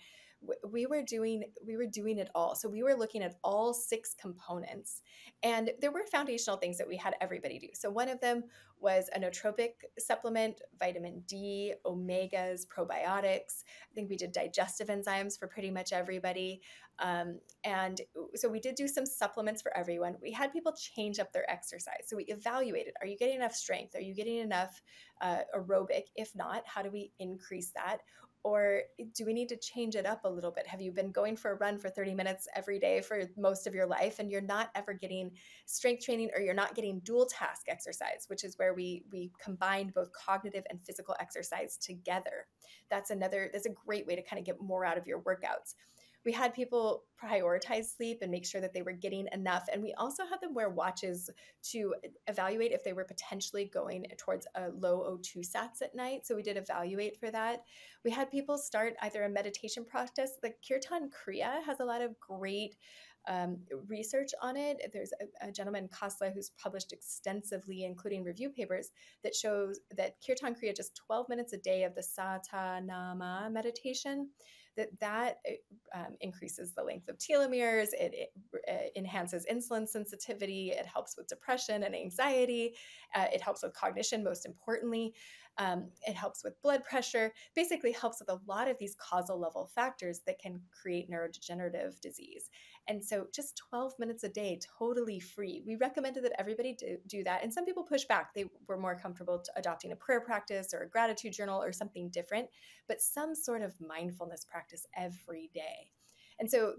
We were doing it all. So we were looking at all 6 components, and there were foundational things that we had everybody do. So one of them was a nootropic supplement, vitamin D, omegas, probiotics. I think we did digestive enzymes for pretty much everybody. And so we did do some supplements for everyone. We had people change up their exercise. So we evaluated, are you getting enough strength? Are you getting enough aerobic? If not, how do we increase that? Or do we need to change it up a little bit? Have you been going for a run for 30 minutes every day for most of your life and you're not ever getting strength training, or you're not getting dual task exercise, which is where we combined both cognitive and physical exercise together. That's a great way to kind of get more out of your workouts. We had people prioritize sleep and make sure that they were getting enough. And we also had them wear watches to evaluate if they were potentially going towards a low O2 sats at night. So we did evaluate for that. We had people start either a meditation practice. The Kirtan Kriya has a lot of great research on it. There's a gentleman, Khosla, who's published extensively, including review papers, that shows that Kirtan Kriya, just 12 minutes a day of the Satanama meditation, that increases the length of telomeres, it enhances insulin sensitivity, it helps with depression and anxiety, it helps with cognition, most importantly, it helps with blood pressure, basically helps with a lot of these causal level factors that can create neurodegenerative disease. And so just 12 minutes a day, totally free. We recommended that everybody do that. And some people push back. They were more comfortable adopting a prayer practice or a gratitude journal or something different, but some sort of mindfulness practice every day. And so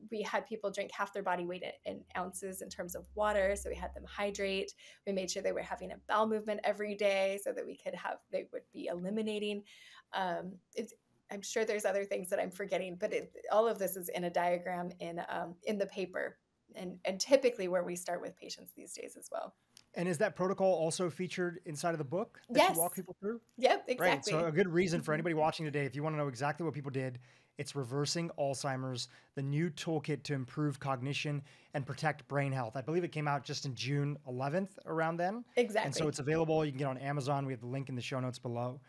we had people drink half their body weight in ounces in terms of water. So we had them hydrate. We made sure they were having a bowel movement every day so that they would be eliminating. I'm sure there's other things that I'm forgetting, but all of this is in a diagram in the paper, and typically where we start with patients these days as well. And is that protocol also featured inside of the book that Yes. you walk people through? Yep, exactly. Right. So a good reason for anybody watching today, if you want to know exactly what people did, it's Reversing Alzheimer's, the new toolkit to improve cognition and protect brain health. I believe it came out just in June 11th, around then. Exactly. And so it's available. You can get it on Amazon. We have the link in the show notes below.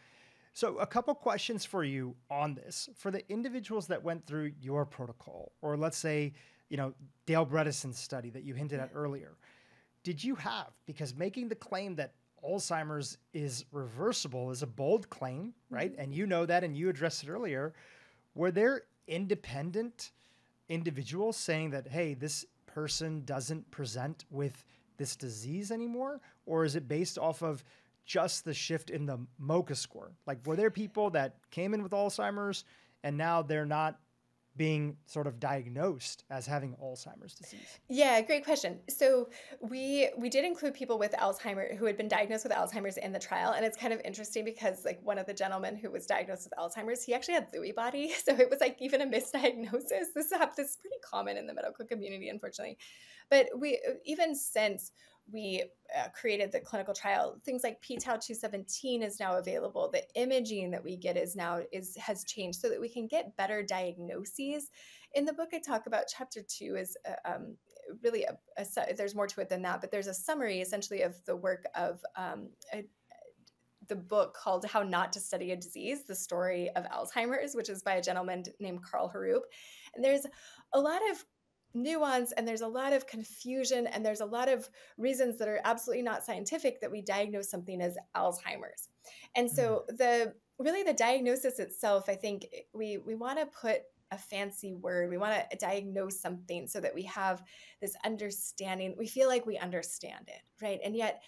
So a couple questions for you on this. For the individuals that went through your protocol, or let's say, Dale Bredesen's study that you hinted at earlier, did you have, because making the claim that Alzheimer's is reversible is a bold claim, right? And you know that, and you addressed it earlier. Were there independent individuals saying that, hey, this person doesn't present with this disease anymore? Or is it based off of just the shift in the MoCA score? Like, were there people that came in with Alzheimer's and now they're not being sort of diagnosed as having Alzheimer's disease? Yeah, great question. So we did include people with Alzheimer's who had been diagnosed with Alzheimer's in the trial. And it's kind of interesting because like one of the gentlemen who was diagnosed with Alzheimer's, he actually had Lewy body. So it was like even a misdiagnosis. This is pretty common in the medical community, unfortunately. But even since we created the clinical trial, things like p-tau217 is now available. The imaging that we get has changed so that we can get better diagnoses. In the book, I talk about chapter 2 is really there's more to it than that, but there's a summary essentially of the work of the book called How Not to Study a Disease, The Story of Alzheimer's, which is by a gentleman named Carl Harup. And there's a lot of nuance and there's a lot of confusion and there's a lot of reasons that are absolutely not scientific that we diagnose something as Alzheimer's. And so the diagnosis itself, I think we want to put a fancy word. We want to diagnose something so that we have this understanding. We feel like we understand it, right? And yet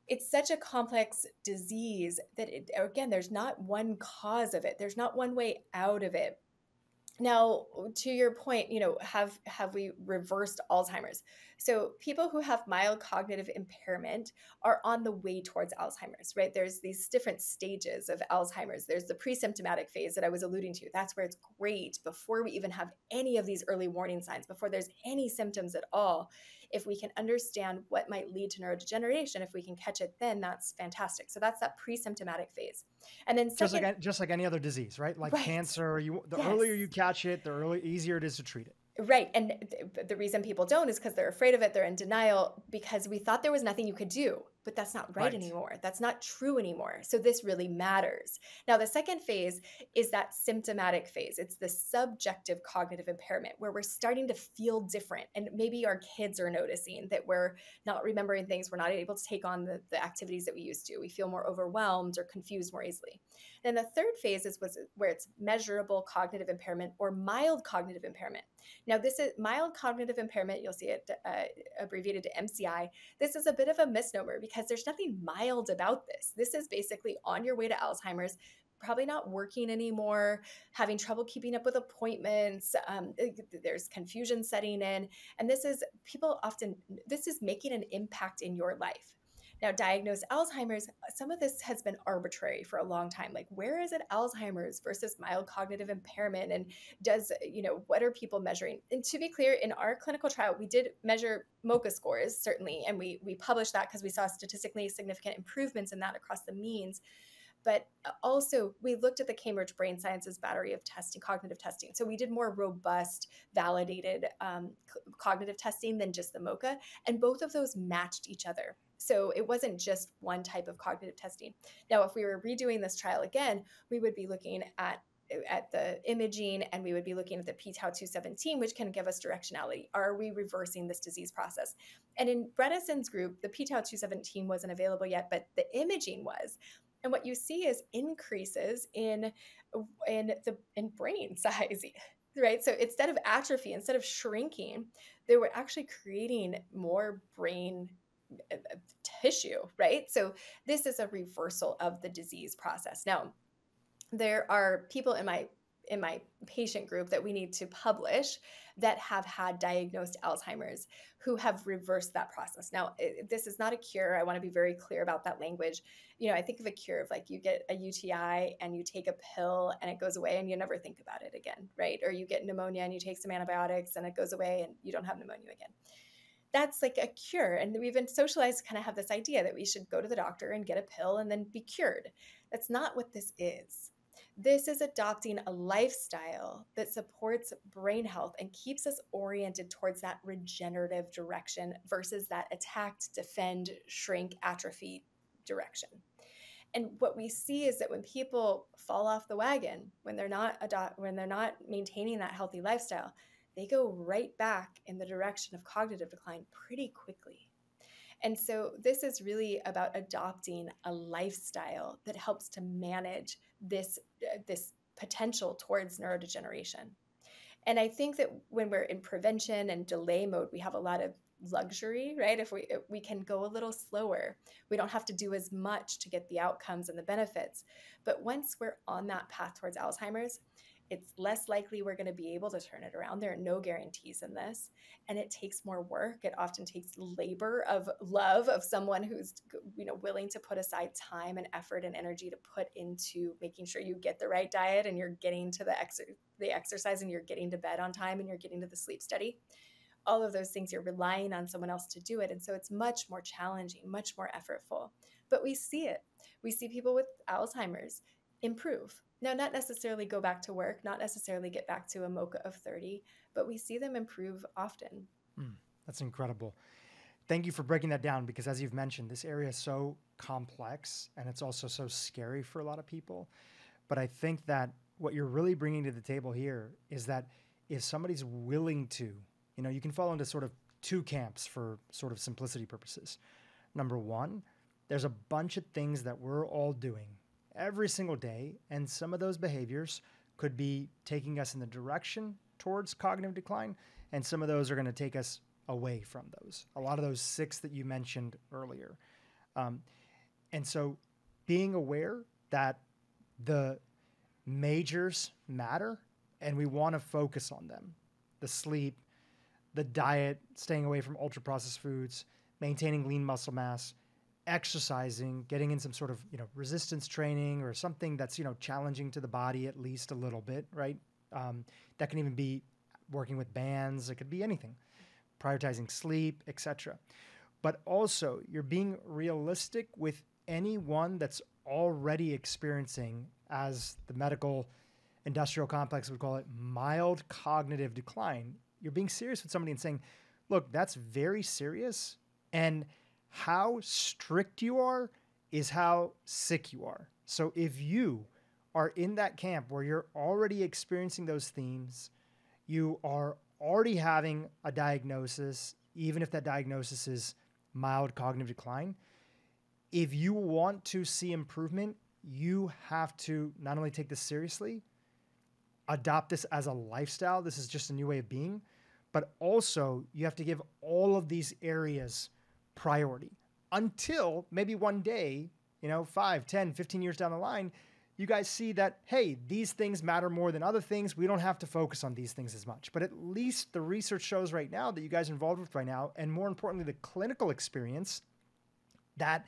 it's such a complex disease that again, there's not one cause of it. There's not one way out of it. Now, to your point, have we reversed Alzheimer's? So people who have mild cognitive impairment are on the way towards Alzheimer's, right? There's these different stages of Alzheimer's. There's the pre-symptomatic phase that I was alluding to. That's where it's great before we even have any of these early warning signs, before there's any symptoms at all. If we can understand what might lead to neurodegeneration, if we can catch it then, that's fantastic. So that's that pre-symptomatic phase. And then second, just like any other disease, right? Like right. cancer, the Yes. earlier you catch it, the easier it is to treat it. Right. And the reason people don't is because they're afraid of it. They're in denial because we thought there was nothing you could do, but that's not right anymore. That's not true anymore. So this really matters. Now, the second phase is that symptomatic phase. It's the subjective cognitive impairment where we're starting to feel different. And maybe our kids are noticing that we're not remembering things. We're not able to take on the activities that we used to. We feel more overwhelmed or confused more easily. Then the third phase is where it's measurable cognitive impairment or mild cognitive impairment. Now, this is mild cognitive impairment. You'll see it abbreviated to MCI. This is a bit of a misnomer because there's nothing mild about this. This is basically on your way to Alzheimer's, probably not working anymore, having trouble keeping up with appointments. There's confusion setting in. And this is making an impact in your life. Now, diagnosed Alzheimer's, some of this has been arbitrary for a long time. Like, where is it Alzheimer's versus mild cognitive impairment? And what are people measuring? And to be clear, in our clinical trial, we did measure MoCA scores, certainly. And we published that because we saw statistically significant improvements in that across the means. But also, we looked at the Cambridge Brain Sciences battery of testing, cognitive testing. So we did more robust, validated cognitive testing than just the MoCA. And both of those matched each other. So it wasn't just one type of cognitive testing. Now, if we were redoing this trial again, we would be looking at the imaging and we would be looking at the p-tau217, which can give us directionality. Are we reversing this disease process? And in Bredesen's group, the p-tau217 wasn't available yet, but the imaging was. And what you see is increases in brain size, right? So instead of atrophy, instead of shrinking, they were actually creating more brain tissue, right? So this is a reversal of the disease process. Now, there are people in my patient group that we need to publish that have had diagnosed Alzheimer's who have reversed that process. Now, this is not a cure. I want to be very clear about that language. I think of a cure of like you get a UTI and you take a pill and it goes away and you never think about it again, right? Or you get pneumonia and you take some antibiotics and it goes away and you don't have pneumonia again. That's like a cure. And we've been socialized to kind of have this idea that we should go to the doctor and get a pill and then be cured. That's not what this is. This is adopting a lifestyle that supports brain health and keeps us oriented towards that regenerative direction versus that attacked, defend, shrink, atrophy direction. And what we see is that when people fall off the wagon, when they're not maintaining that healthy lifestyle, they go right back in the direction of cognitive decline pretty quickly. And so this is really about adopting a lifestyle that helps to manage this potential towards neurodegeneration. And I think that when we're in prevention and delay mode, we have a lot of luxury, right? If we can go a little slower, we don't have to do as much to get the outcomes and the benefits. But once we're on that path towards Alzheimer's, it's less likely we're going to be able to turn it around. There are no guarantees in this. And it takes more work. It often takes labor of love of someone who's willing to put aside time and effort and energy to put into making sure you get the right diet and you're getting to the exercise and you're getting to bed on time and you're getting to the sleep study. All of those things, you're relying on someone else to do it. And so it's much more challenging, much more effortful. But we see it. We see people with Alzheimer's improve. Now, not necessarily go back to work, not necessarily get back to a MoCA of 30, but we see them improve often. That's incredible. Thank you for breaking that down because as you've mentioned, this area is so complex and it's also so scary for a lot of people. But I think that what you're really bringing to the table here is that if somebody's willing to, you can fall into sort of two camps for sort of simplicity purposes. Number one, there's a bunch of things that we're all doing every single day, and some of those behaviors could be taking us in the direction towards cognitive decline, and some of those are going to take us away from those. A lot of those 6 that you mentioned earlier. And so being aware that the majors matter and we want to focus on them. The sleep, the diet, staying away from ultra-processed foods, maintaining lean muscle mass, exercising, getting in some sort of, resistance training or something that's, challenging to the body at least a little bit, right? That can even be working with bands. It could be anything. Prioritizing sleep, etc. But also, you're being realistic with anyone that's already experiencing, as the medical industrial complex would call it, mild cognitive decline. You're being serious with somebody and saying, look, that's very serious. And how strict you are is how sick you are. So if you are in that camp where you're already experiencing those themes, you are already having a diagnosis, even if that diagnosis is mild cognitive decline, if you want to see improvement, you have to not only take this seriously, adopt this as a lifestyle. This is just a new way of being, but also you have to give all of these areas priority until maybe one day, 5, 10, 15 years down the line, you guys see that, hey, these things matter more than other things. We don't have to focus on these things as much. But at least the research shows right now that you guys are involved with right now, and more importantly, the clinical experience, that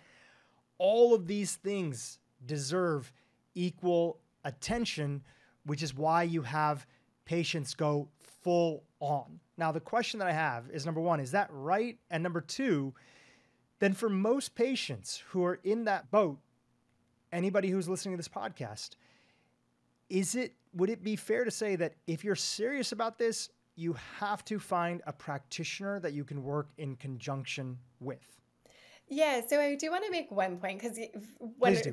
all of these things deserve equal attention, which is why you have patients go full on. Now, the question that I have is, number one, is that right? And number two, then for most patients who are in that boat, anybody who's listening to this podcast, would it be fair to say that if you're serious about this, you have to find a practitioner that you can work in conjunction with? Yeah, so I do want to make one point because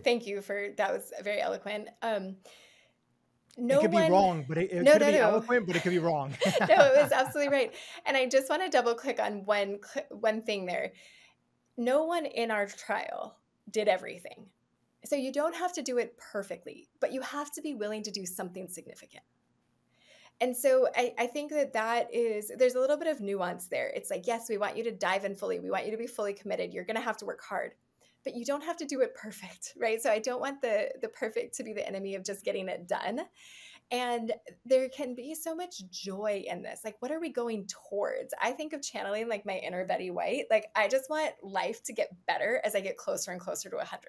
thank you that was very eloquent. It could be wrong, but it could be eloquent, but it could be wrong. No, it was absolutely right. And I just want to double click on one thing there. No one in our trial did everything. So you don't have to do it perfectly, but you have to be willing to do something significant. And so I think there's a little bit of nuance there. It's like, yes, we want you to dive in fully. We want you to be fully committed. You're going to have to work hard, but you don't have to do it perfect, right? So I don't want the perfect to be the enemy of just getting it done. And there can be so much joy in this. Like, what are we going towards? I think of channeling like my inner Betty White. Like, I just want life to get better as I get closer and closer to 100.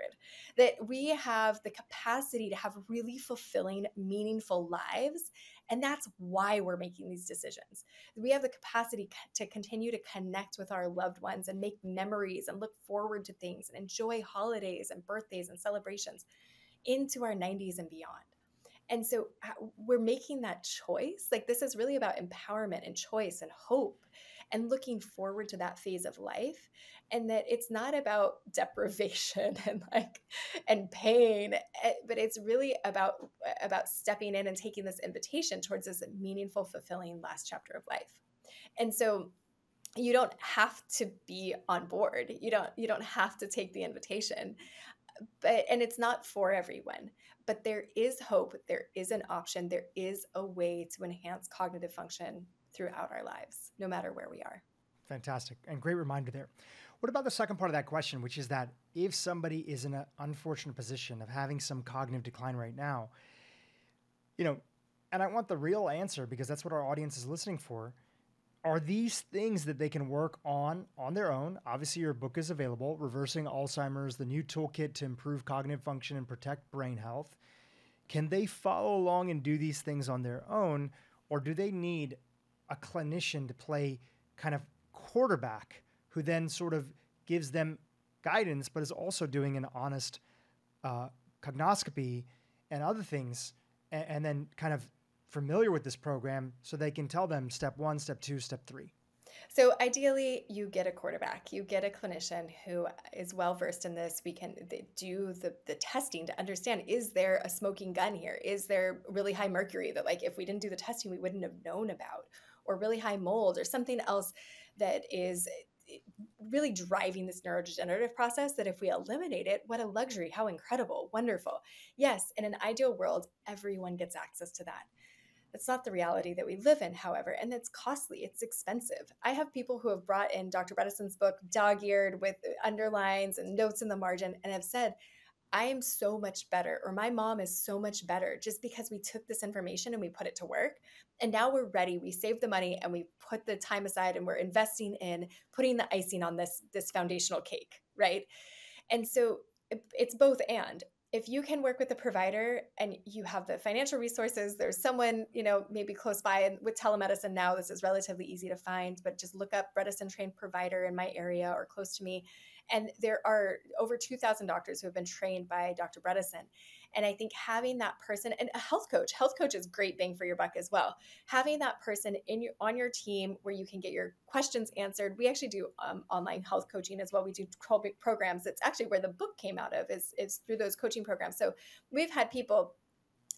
That we have the capacity to have really fulfilling, meaningful lives. And that's why we're making these decisions. We have the capacity to continue to connect with our loved ones and make memories and look forward to things and enjoy holidays and birthdays and celebrations into our 90s and beyond. And so we're making that choice. Like, this is really about empowerment and choice and hope and looking forward to that phase of life. And that it's not about deprivation and pain, but it's really about stepping in and taking this invitation towards this meaningful, fulfilling last chapter of life. And so you don't have to be on board. You don't have to take the invitation. And it's not for everyone, but there is hope. There is an option. There is a way to enhance cognitive function throughout our lives, no matter where we are. Fantastic. And great reminder there. What about the second part of that question, which is that if somebody is in an unfortunate position of having some cognitive decline right now, and I want the real answer because that's what our audience is listening for. Are these things that they can work on their own? Obviously, your book is available, Reversing Alzheimer's, the new toolkit to improve cognitive function and protect brain health. Can they follow along and do these things on their own, or do they need a clinician to play kind of quarterback who then sort of gives them guidance, but is also doing an honest cognoscopy and other things, and then kind of familiar with this program so they can tell them step 1, step 2, step 3? So ideally, you get a quarterback, you get a clinician who is well-versed in this. We can do the testing to understand, is there a smoking gun here? Is there really high mercury that, like, if we didn't do the testing, we wouldn't have known about, or really high mold, or something else that is really driving this neurodegenerative process that if we eliminate it, what a luxury, how incredible, wonderful. Yes, in an ideal world, everyone gets access to that. That's not the reality that we live in, however, and it's costly, it's expensive. I have people who have brought in Dr. Bredesen's book, dog-eared with underlines and notes in the margin, and have said, I am so much better, or my mom is so much better just because we took this information and we put it to work. And now we're ready. We saved the money and we put the time aside and we're investing in putting the icing on this foundational cake, right? And so it's both and. If you can work with a provider and you have the financial resources, there's someone, maybe close by, and with telemedicine now, this is relatively easy to find, but just look up Bredesen trained provider in my area or close to me. And there are over 2,000 doctors who have been trained by Dr. Bredesen. And I think having that person, and a health coach is great bang for your buck as well. Having that person on your team where you can get your questions answered. We actually do online health coaching as well. We do 12 programs. It's actually where the book came out of, is through those coaching programs. So we've had people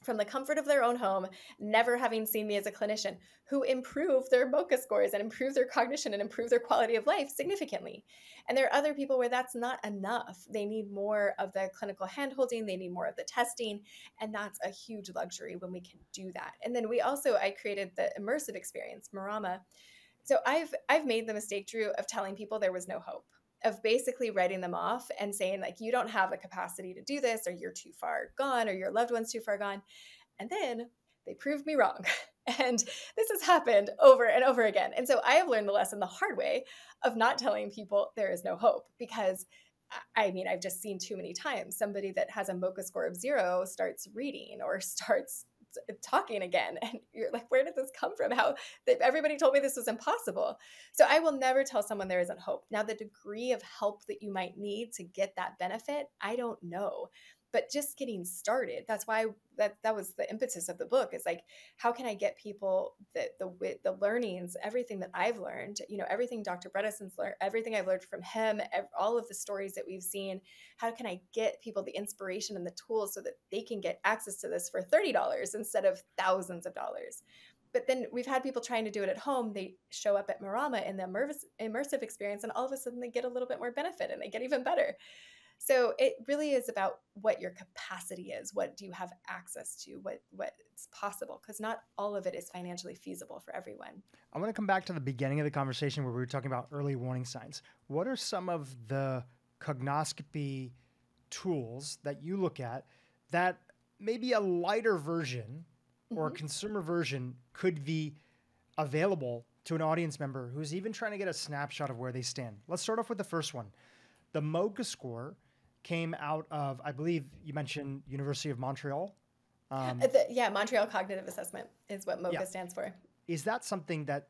from the comfort of their own home, never having seen me as a clinician, who improve their MoCA scores and improve their cognition and improve their quality of life significantly. And there are other people where that's not enough. They need more of the clinical handholding. They need more of the testing. And that's a huge luxury when we can do that. And then I created the immersive experience, Marama. So I've made the mistake, Dhru, of telling people there was no hope, of basically writing them off and saying, like, you don't have the capacity to do this, or you're too far gone, or your loved one's too far gone. And then they proved me wrong. And this has happened over and over again. And so I have learned the lesson the hard way of not telling people there is no hope, because I've just seen too many times somebody that has a MoCA score of 0 starts reading or starts talking again, and you're like, where did this come from? How everybody told me this was impossible. So I will never tell someone there isn't hope. Now, the degree of help that you might need to get that benefit, I don't know. But just getting started, that's why that was the impetus of the book, is like, how can I get people the learnings, everything that I've learned, everything Dr. Bredesen's learned, everything I've learned from him, all of the stories that we've seen, how can I get people the inspiration and the tools so that they can get access to this for $30 instead of thousands of dollars? But then we've had people trying to do it at home. They show up at Marama in the immersive experience, and all of a sudden they get a little bit more benefit and they get even better. So it really is about what your capacity is. What do you have access to? What's possible? Because not all of it is financially feasible for everyone. I want to come back to the beginning of the conversation where we were talking about early warning signs. What are some of the cognoscopy tools that you look at that maybe a lighter version or a consumer version could be available to an audience member who's even trying to get a snapshot of where they stand? Let's start off with the first one. The MoCA score came out of, I believe you mentioned University of Montreal. Montreal Cognitive Assessment is what MoCA stands for. Is that something that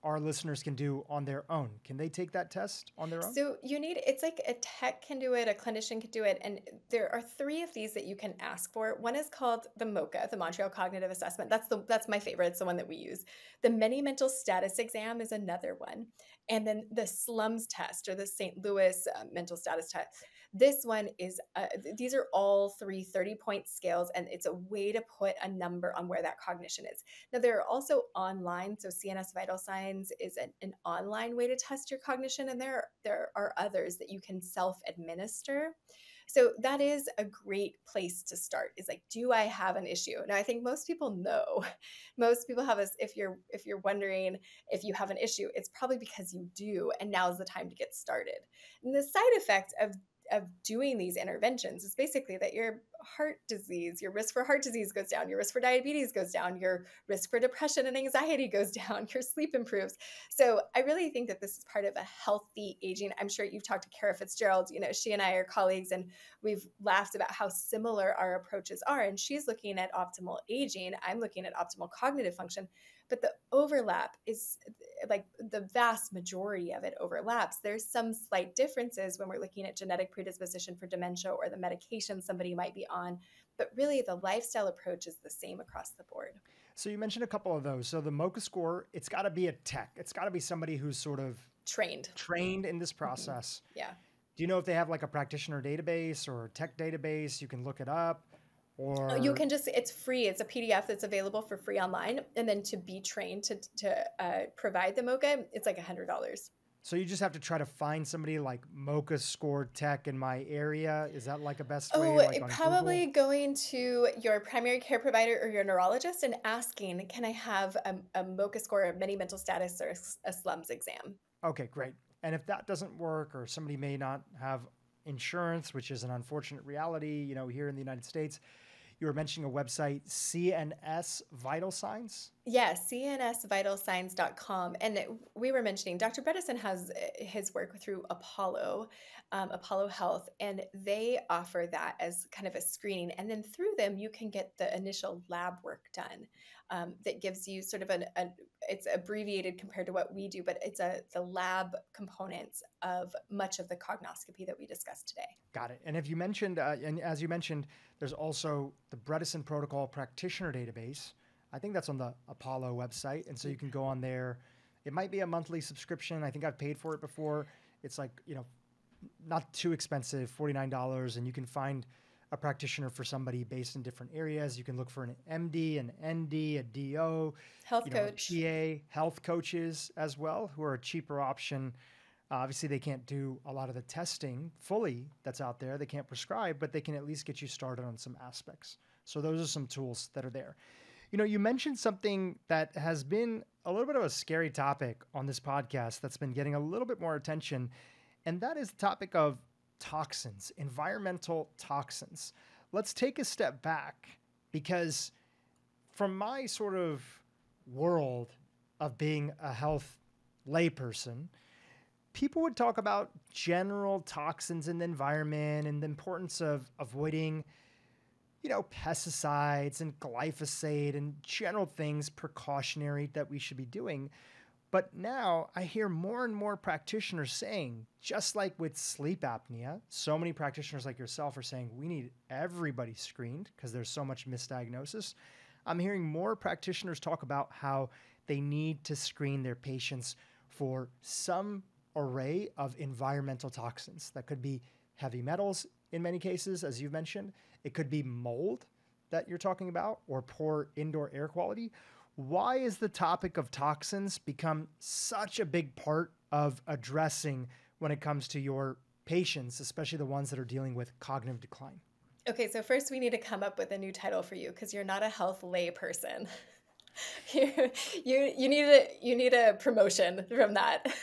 our listeners can do on their own? Can they take that test on their own? So it's like a tech can do it, a clinician can do it. And there are 3 of these that you can ask for. One is called the MoCA, the Montreal Cognitive Assessment. That's my favorite. It's the one that we use. The Many Mental Status Exam is another one. And then the SLUMS test, or the St. Louis Mental Status Test. This one is, these are all 3 30-point scales, and it's a way to put a number on where that cognition is. Now, there are also online, so CNS Vital Signs is an online way to test your cognition, and there are others that you can self-administer. So that is a great place to start, is like, do I have an issue? Now, I think most people know. Most people have this, if you're wondering if you have an issue, it's probably because you do, and now's the time to get started. And the side effect of doing these interventions is basically that your risk for heart disease goes down, your risk for diabetes goes down, your risk for depression and anxiety goes down, your sleep improves. So I really think that this is part of a healthy aging. I'm sure you've talked to Kara Fitzgerald, she and I are colleagues, and we've laughed about how similar our approaches are. And she's looking at optimal aging. I'm looking at optimal cognitive function. But the overlap is, like, the vast majority of it overlaps. There's some slight differences when we're looking at genetic predisposition for dementia or the medication somebody might be on, but really the lifestyle approach is the same across the board. So you mentioned a couple of those. So the MoCA score, it's got to be a tech. It's got to be somebody who's sort of trained in this process. Yeah. Do you know if they have like a practitioner database or a tech database? You can look it up. Or you can it's free. It's a PDF that's available for free online. And then to be trained to provide the MoCA, it's like $100. So you just have to try to find somebody like MoCA score tech in my area. Is that like a best way? Like probably going to your primary care provider or your neurologist and asking, can I have a MoCA score, a mini mental status, or a SLUMS exam? Okay, great. And if that doesn't work, or somebody may not have insurance, which is an unfortunate reality, here in the United States, You were mentioning a website, CNS Vital Signs. Yeah, cnsvitalsigns.com. And we were mentioning Dr. Bredesen has his work through Apollo, Apollo Health, and they offer that as kind of a screening. And then through them, you can get the initial lab work done that gives you sort of it's abbreviated compared to what we do, but it's the lab components of much of the cognoscopy that we discussed today. Got it. And if you mentioned, and as you mentioned, there's also the Bredesen Protocol practitioner database. I think that's on the Apollo website. And so you can go on there. It might be a monthly subscription. I think I've paid for it before. It's like, not too expensive, $49. And you can find a practitioner for somebody based in different areas. You can look for an MD, an ND, a DO, health coach, a PA, health coaches as well, who are a cheaper option. Obviously, they can't do a lot of the testing fully that's out there. They can't prescribe, but they can at least get you started on some aspects. So those are some tools that are there. You mentioned something that has been a little bit of a scary topic on this podcast that's been getting a little bit more attention, and that is the topic of toxins, environmental toxins. Let's take a step back, because from my sort of world of being a health layperson, people would talk about general toxins in the environment and the importance of avoiding pesticides and glyphosate and general things precautionary that we should be doing. But now I hear more and more practitioners saying, just like with sleep apnea, so many practitioners like yourself are saying we need everybody screened because there's so much misdiagnosis. I'm hearing more practitioners talk about how they need to screen their patients for some array of environmental toxins. That could be heavy metals in many cases, as you've mentioned. It could be mold that you're talking about, or poor indoor air quality. Why is the topic of toxins become such a big part of addressing when it comes to your patients, especially the ones that are dealing with cognitive decline? Okay, so first we need to come up with a new title for you because you're not a health lay person. You need a promotion from that.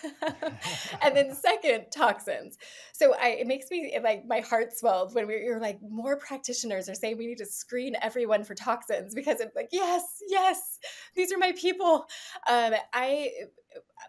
And then second, toxins. So it makes me like my heart swelled when you're like, more practitioners are saying we need to screen everyone for toxins, because it's like, yes, these are my people.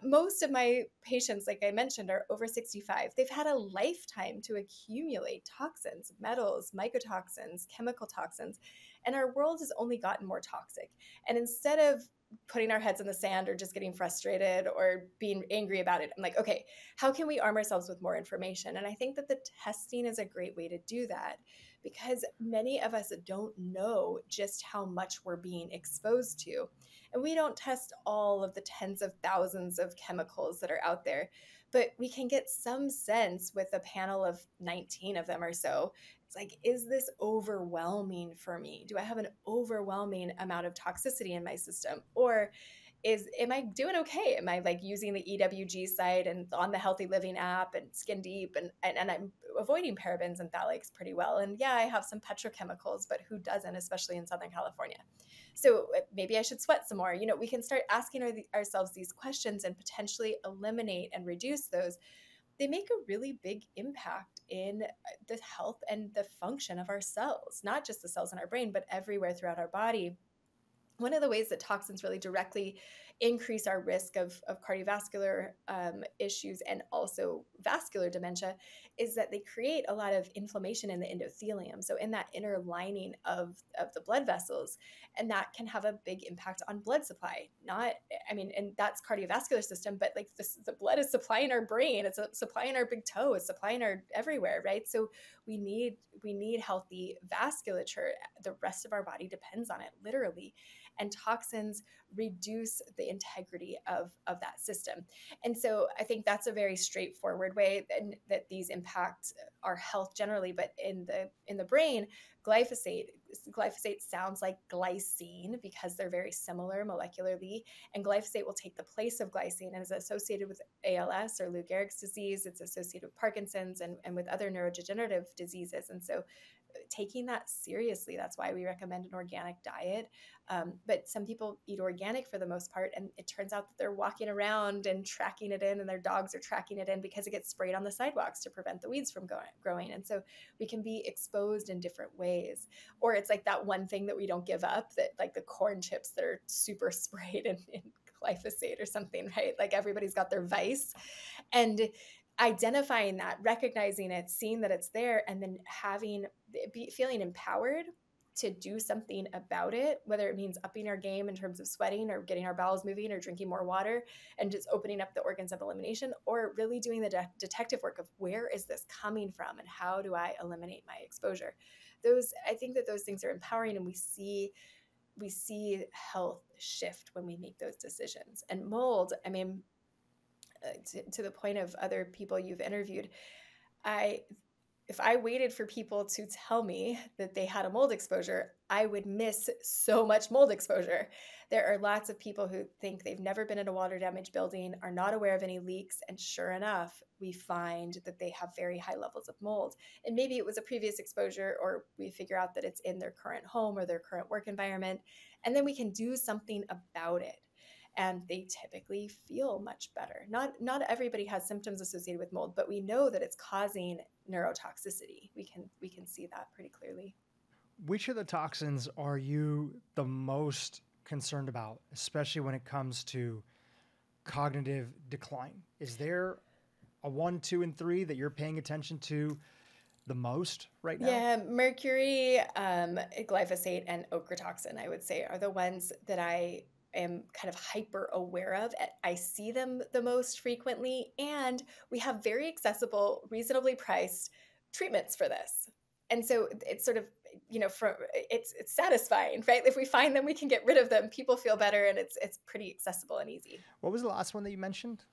Most of my patients, like I mentioned, are over 65. They've had a lifetime to accumulate toxins, metals, mycotoxins, chemical toxins, and our world has only gotten more toxic. And instead of putting our heads in the sand or just getting frustrated or being angry about it, I'm like, okay, how can we arm ourselves with more information? And I think that the testing is a great way to do that, because many of us don't know just how much we're being exposed to. And we don't test all of the tens of thousands of chemicals that are out there, but we can get some sense with a panel of 19 of them or so. It's like, is this overwhelming for me? Do I have an overwhelming amount of toxicity in my system? Or am I doing okay? Am I like using the EWG site and on the Healthy Living app and Skin Deep and I'm avoiding parabens and phthalates pretty well. And yeah, I have some petrochemicals, but who doesn't, especially in Southern California? So maybe I should sweat some more. We can start asking ourselves these questions and potentially eliminate and reduce those. They make a really big impact in the health and the function of our cells, not just the cells in our brain, but everywhere throughout our body. One of the ways that toxins really directly increase our risk of cardiovascular issues and also vascular dementia is that they create a lot of inflammation in the endothelium. So in that inner lining of the blood vessels, and that can have a big impact on blood supply. And that's cardiovascular system, but like the blood is supplying our brain, it's supplying our big toe, it's supplying our everywhere, right? So we need healthy vasculature. The rest of our body depends on it, literally. And toxins reduce the integrity of that system. And so I think that's a very straightforward way that these impact our health generally. But in the brain, glyphosate sounds like glycine because they're very similar molecularly. And glyphosate will take the place of glycine and is associated with ALS or Lou Gehrig's disease. It's associated with Parkinson's and with other neurodegenerative diseases. And so taking that seriously. That's why we recommend an organic diet. But some people eat organic for the most part, and it turns out that they're walking around and tracking it in, and their dogs are tracking it in because it gets sprayed on the sidewalks to prevent the weeds from growing. And so we can be exposed in different ways. Or it's like that one thing that we don't give up, that like the corn chips that are super sprayed in glyphosate or something, right? Like everybody's got their vice. And identifying that, recognizing it, seeing that it's there, and then feeling empowered to do something about it, whether it means upping our game in terms of sweating or getting our bowels moving or drinking more water and just opening up the organs of elimination, or really doing the detective work of where is this coming from and how do I eliminate my exposure. I think that those things are empowering, and we see health shift when we make those decisions. And mold, I mean, to the point of other people you've interviewed, if I waited for people to tell me that they had a mold exposure, I would miss so much mold exposure. There are lots of people who think they've never been in a water damaged building, are not aware of any leaks, and sure enough, we find that they have very high levels of mold. And maybe it was a previous exposure, or we figure out that it's in their current home or their current work environment, and then we can do something about it. And they typically feel much better. Not everybody has symptoms associated with mold, but we know that it's causing neurotoxicity. We can see that pretty clearly. Which of the toxins are you the most concerned about, especially when it comes to cognitive decline? Is there a 1, 2, and 3 that you're paying attention to the most right now? Yeah, mercury, glyphosate, and ochratoxin, I would say, are the ones that I am kind of hyper aware of. I see them the most frequently, and we have very accessible, reasonably priced treatments for this. And so it's sort of, it's satisfying, right? If we find them, we can get rid of them. People feel better, and it's pretty accessible and easy. What was the last one that you mentioned?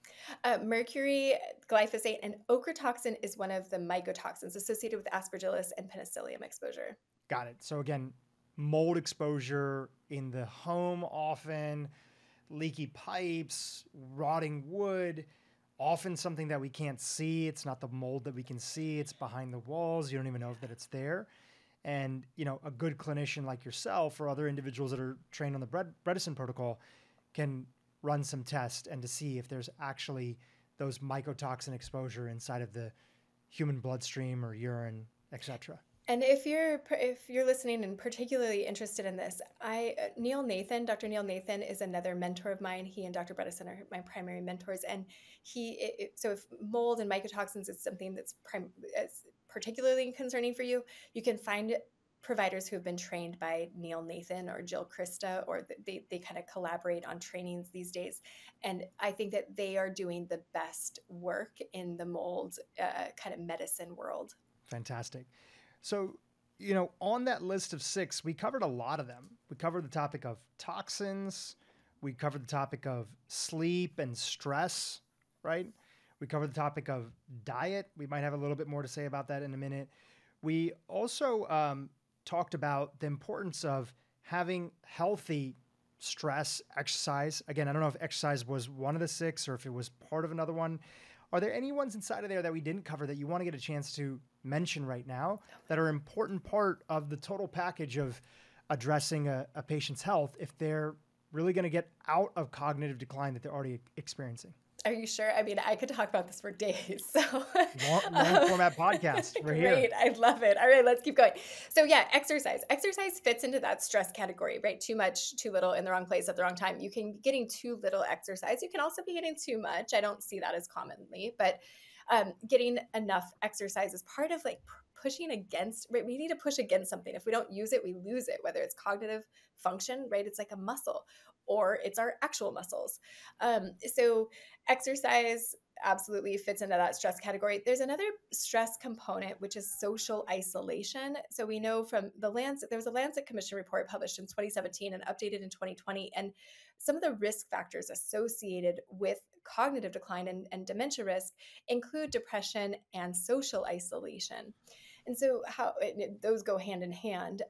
Mercury, glyphosate, and ochratoxin is one of the mycotoxins associated with Aspergillus and Penicillium exposure. Got it. So again, mold exposure in the home often, leaky pipes, rotting wood, often something that we can't see. It's not the mold that we can see. It's behind the walls. You don't even know that it's there. And, a good clinician like yourself or other individuals that are trained on the Bredesen Protocol can run some tests and to see if there's actually those mycotoxin exposure inside of the human bloodstream or urine, etc. And if you're listening and particularly interested in this, Dr. Neil Nathan is another mentor of mine. He and Dr. Bredesen are my primary mentors. And so if mold and mycotoxins is something that's particularly concerning for you, you can find providers who have been trained by Neil Nathan or Jill Krista, or they kind of collaborate on trainings these days. And I think that they are doing the best work in the mold kind of medicine world. Fantastic. So, on that list of 6, we covered a lot of them. We covered the topic of toxins. We covered the topic of sleep and stress, right? We covered the topic of diet. We might have a little bit more to say about that in a minute. We also talked about the importance of having healthy stress, exercise. Again, I don't know if exercise was one of the 6 or if it was part of another one. Are there any ones inside of there that we didn't cover that you want to get a chance to mention right now that are an important part of the total package of addressing a patient's health if they're really going to get out of cognitive decline that they're already experiencing? Are you sure? I mean, I could talk about this for days. So long format podcast. We're here. Great. I love it. All right, let's keep going. So yeah, exercise. Exercise fits into that stress category, right? Too much, too little, in the wrong place at the wrong time. You can be getting too little exercise. You can also be getting too much. I don't see that as commonly, but getting enough exercise is part of like pushing against, right? We need to push against something. If we don't use it, we lose it, whether it's cognitive function, right? It's like a muscle, or it's our actual muscles. So exercise absolutely fits into that stress category. There's another stress component, which is social isolation. So we know from the Lancet, there was a Lancet Commission report published in 2017 and updated in 2020. And some of the risk factors associated with cognitive decline and dementia risk include depression and social isolation. And so those go hand in hand.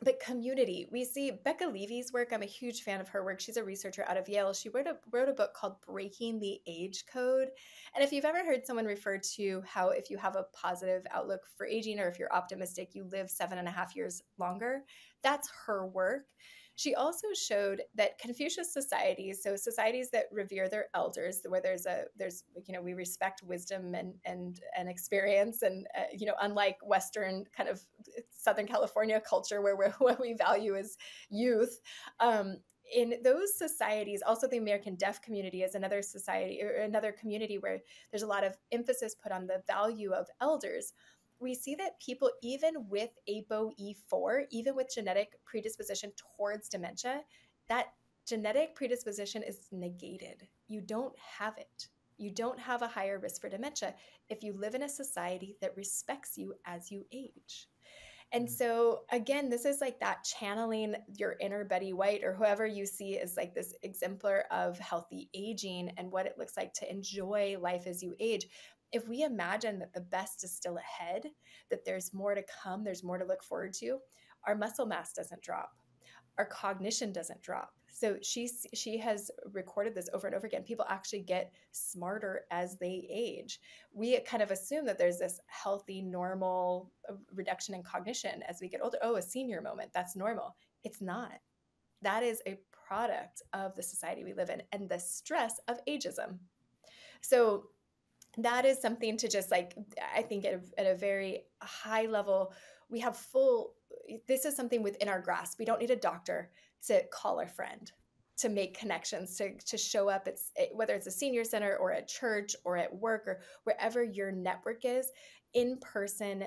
But community, we see Becca Levy's work. I'm a huge fan of her work. She's a researcher out of Yale. She wrote a book called Breaking the Age Code. And if you've ever heard someone refer to how if you have a positive outlook for aging, or if you're optimistic, you live 7.5 years longer, that's her work. She also showed that Confucius societies, so societies that revere their elders, where there's we respect wisdom and experience, and unlike Western kind of Southern California culture where what we value is youth. In those societies, also the American Deaf community is another society or another community where there's a lot of emphasis put on the value of elders. We see that people, even with ApoE4, even with genetic predisposition towards dementia, that genetic predisposition is negated. You don't have it. You don't have a higher risk for dementia if you live in a society that respects you as you age. And so again, this is like that channeling your inner Betty White, or whoever you see as like this exemplar of healthy aging and what it looks like to enjoy life as you age. If we imagine that the best is still ahead, that there's more to come, there's more to look forward to, our muscle mass doesn't drop, our cognition doesn't drop. So she has recorded this over and over again. People actually get smarter as they age. We kind of assume that there's this healthy, normal reduction in cognition as we get older. Oh, a senior moment, that's normal. It's not. That is a product of the society we live in and the stress of ageism. So that is something to just like, I think at a very high level, we have this is something within our grasp. We don't need a doctor to call a friend, to make connections, to show up. Whether it's a senior center or at church or at work or wherever your network is, in-person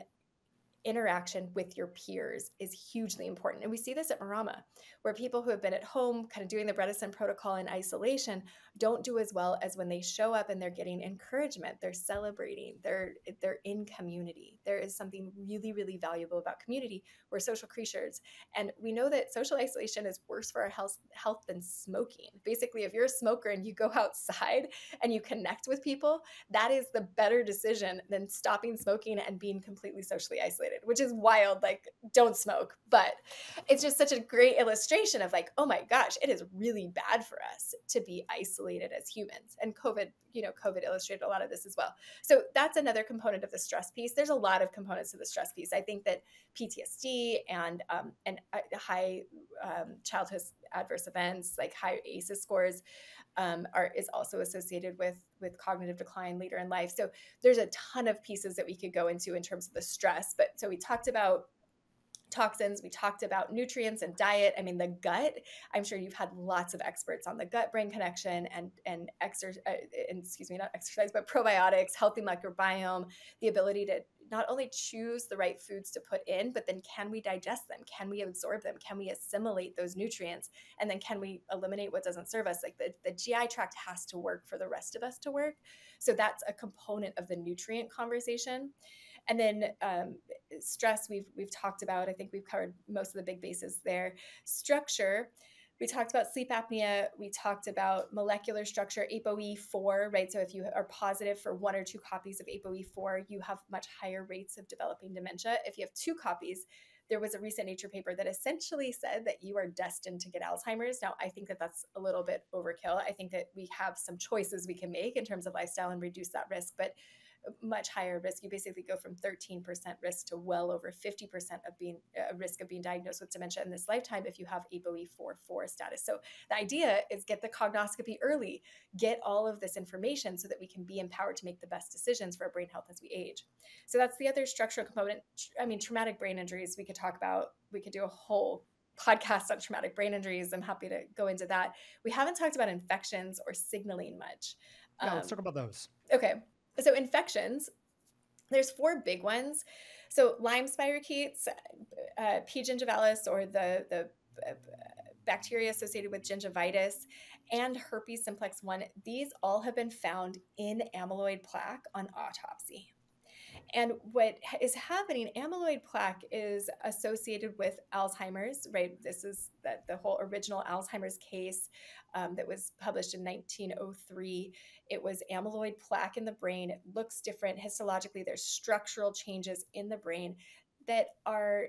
interaction with your peers is hugely important. And we see this at Marama, where people who have been at home kind of doing the Bredesen Protocol in isolation don't do as well as when they show up and they're getting encouragement, they're celebrating, they're in community. There is something really, really valuable about community. We're social creatures. And we know that social isolation is worse for our health than smoking. Basically, if you're a smoker and you go outside and you connect with people, that is the better decision than stopping smoking and being completely socially isolated, which is wild. Like, don't smoke. But it's just such a great illustration of like, oh my gosh, it is really bad for us to be isolated as humans. And COVID illustrated a lot of this as well. So that's another component of the stress piece. There's a lot of components to the stress piece. I think that PTSD and high childhood adverse events, like high ACEs scores, is also associated with cognitive decline later in life. So there's a ton of pieces that we could go into in terms of the stress. But so we talked about toxins, we talked about nutrients and diet. I mean, the gut, I'm sure you've had lots of experts on the gut-brain connection and not exercise, but probiotics, healthy microbiome, the ability to not only choose the right foods to put in, but then can we digest them? Can we absorb them? Can we assimilate those nutrients? And then can we eliminate what doesn't serve us? Like the GI tract has to work for the rest of us to work. So that's a component of the nutrient conversation. And then stress, we've talked about. I think we've covered most of the big bases there. Structure, we talked about sleep apnea. We talked about molecular structure, ApoE4, right? So if you are positive for 1 or 2 copies of ApoE4, you have much higher rates of developing dementia. If you have 2 copies, there was a recent Nature paper that essentially said that you are destined to get Alzheimer's. Now, I think that that's a little bit overkill. I think that we have some choices we can make in terms of lifestyle and reduce that risk, but much higher risk. You basically go from 13% risk to well over 50% of being risk of being diagnosed with dementia in this lifetime if you have ApoE4 status. So the idea is get the cognoscopy early, get all of this information so that we can be empowered to make the best decisions for our brain health as we age. So that's the other structural component. I mean, traumatic brain injuries, we could talk about, we could do a whole podcast on traumatic brain injuries. I'm happy to go into that. We haven't talked about infections or signaling much. Yeah, let's talk about those. Okay. So infections, there's 4 big ones. So Lyme spirochetes, P. gingivalis, or the bacteria associated with gingivitis, and herpes simplex 1, these all have been found in amyloid plaque on autopsy. And what is happening, amyloid plaque is associated with Alzheimer's, right? This is the whole original Alzheimer's case that was published in 1903. It was amyloid plaque in the brain. It looks different histologically. There's structural changes in the brain that are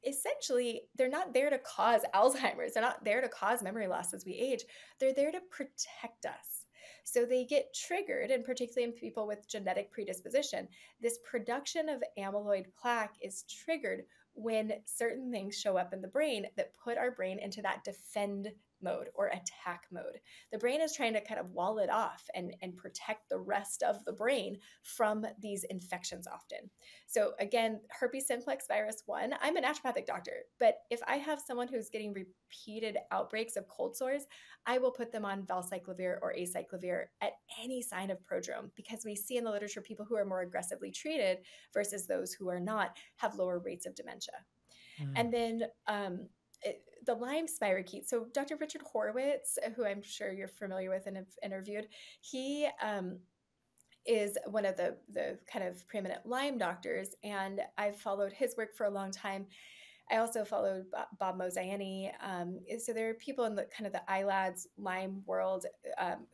essentially, they're not there to cause Alzheimer's. They're not there to cause memory loss as we age. They're there to protect us. So they get triggered, and particularly in people with genetic predisposition, this production of amyloid plaque is triggered when certain things show up in the brain that put our brain into that defend mode or attack mode. The brain is trying to kind of wall it off and protect the rest of the brain from these infections often. So again, herpes simplex virus 1, I'm a naturopathic doctor, but if I have someone who's getting repeated outbreaks of cold sores, I will put them on valcyclovir or acyclovir at any sign of prodrome, because we see in the literature people who are more aggressively treated versus those who are not have lower rates of dementia. And then the Lyme spirochete. So Dr. Richard Horowitz, who I'm sure you're familiar with and have interviewed, he is one of the kind of preeminent Lyme doctors, and I've followed his work for a long time. I also followed Bob Mozaiani. So there are people in the kind of the ILADS Lyme world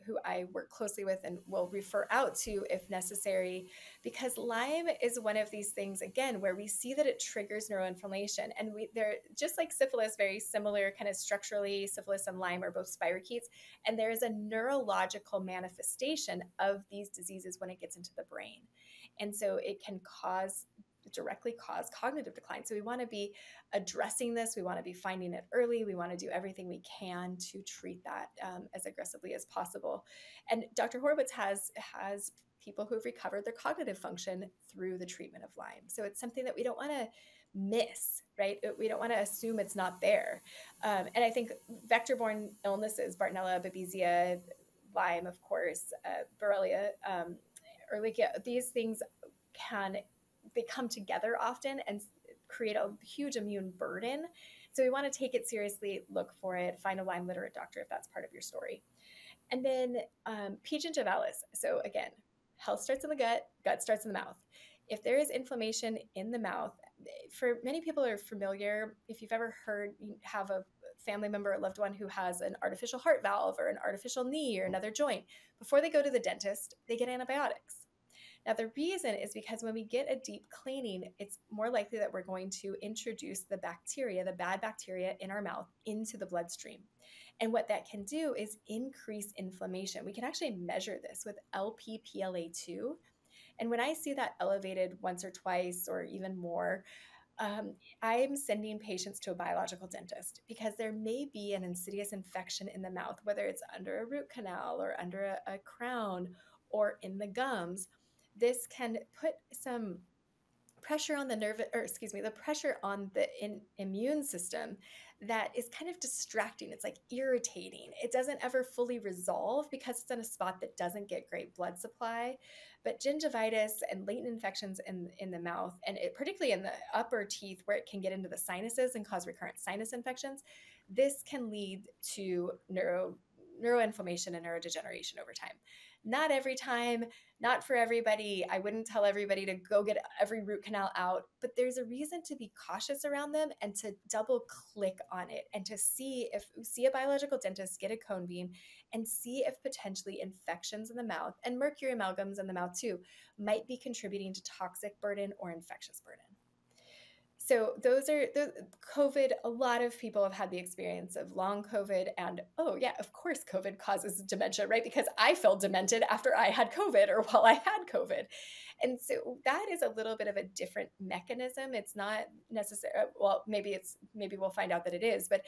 who I work closely with and will refer out to if necessary, because Lyme is one of these things, again, where we see that it triggers neuroinflammation. And they're just like syphilis, very similar kind of structurally. Syphilis and Lyme are both spirochetes. And there is a neurological manifestation of these diseases when it gets into the brain. And so it can directly cause cognitive decline. So we want to be addressing this. We want to be finding it early. We want to do everything we can to treat that as aggressively as possible. And Dr. Horowitz has people who have recovered their cognitive function through the treatment of Lyme. So it's something that we don't want to miss, right? We don't want to assume it's not there. And I think vector-borne illnesses, Bartonella, Babesia, Lyme, of course, Borrelia, Ehrlichia, these things they come together often and create a huge immune burden. So we want to take it seriously, look for it, find a Lyme literate doctor if that's part of your story. And then P. gingivalis. So again, health starts in the gut, gut starts in the mouth. If there is inflammation in the mouth, for many people are familiar, if you've ever have a family member or loved one who has an artificial heart valve or an artificial knee or another joint, before they go to the dentist, they get antibiotics. Now, the reason is because when we get a deep cleaning, it's more likely that we're going to introduce the bacteria, the bad bacteria in our mouth, into the bloodstream. And what that can do is increase inflammation. We can actually measure this with LPPLA2. And when I see that elevated once or twice or even more, I'm sending patients to a biological dentist, because there may be an insidious infection in the mouth, whether it's under a root canal or under a crown or in the gums. This can put some pressure on the pressure on the immune system that is kind of distracting. It's like irritating. It doesn't ever fully resolve because it's in a spot that doesn't get great blood supply. But gingivitis and latent infections in the mouth, and particularly in the upper teeth where it can get into the sinuses and cause recurrent sinus infections, this can lead to neuroinflammation and neurodegeneration over time. Not every time, not for everybody. I wouldn't tell everybody to go get every root canal out, but there's a reason to be cautious around them and to double click on it and to see a biological dentist, get a cone beam, and see if potentially infections in the mouth and mercury amalgams in the mouth too might be contributing to toxic burden or infectious burden. So those are the COVID. A lot of people have had the experience of long COVID, and oh yeah, of course COVID causes dementia, right? Because I felt demented after I had COVID or while I had COVID. And so that is a little bit of a different mechanism. It's not necessarily, well, maybe we'll find out that it is, but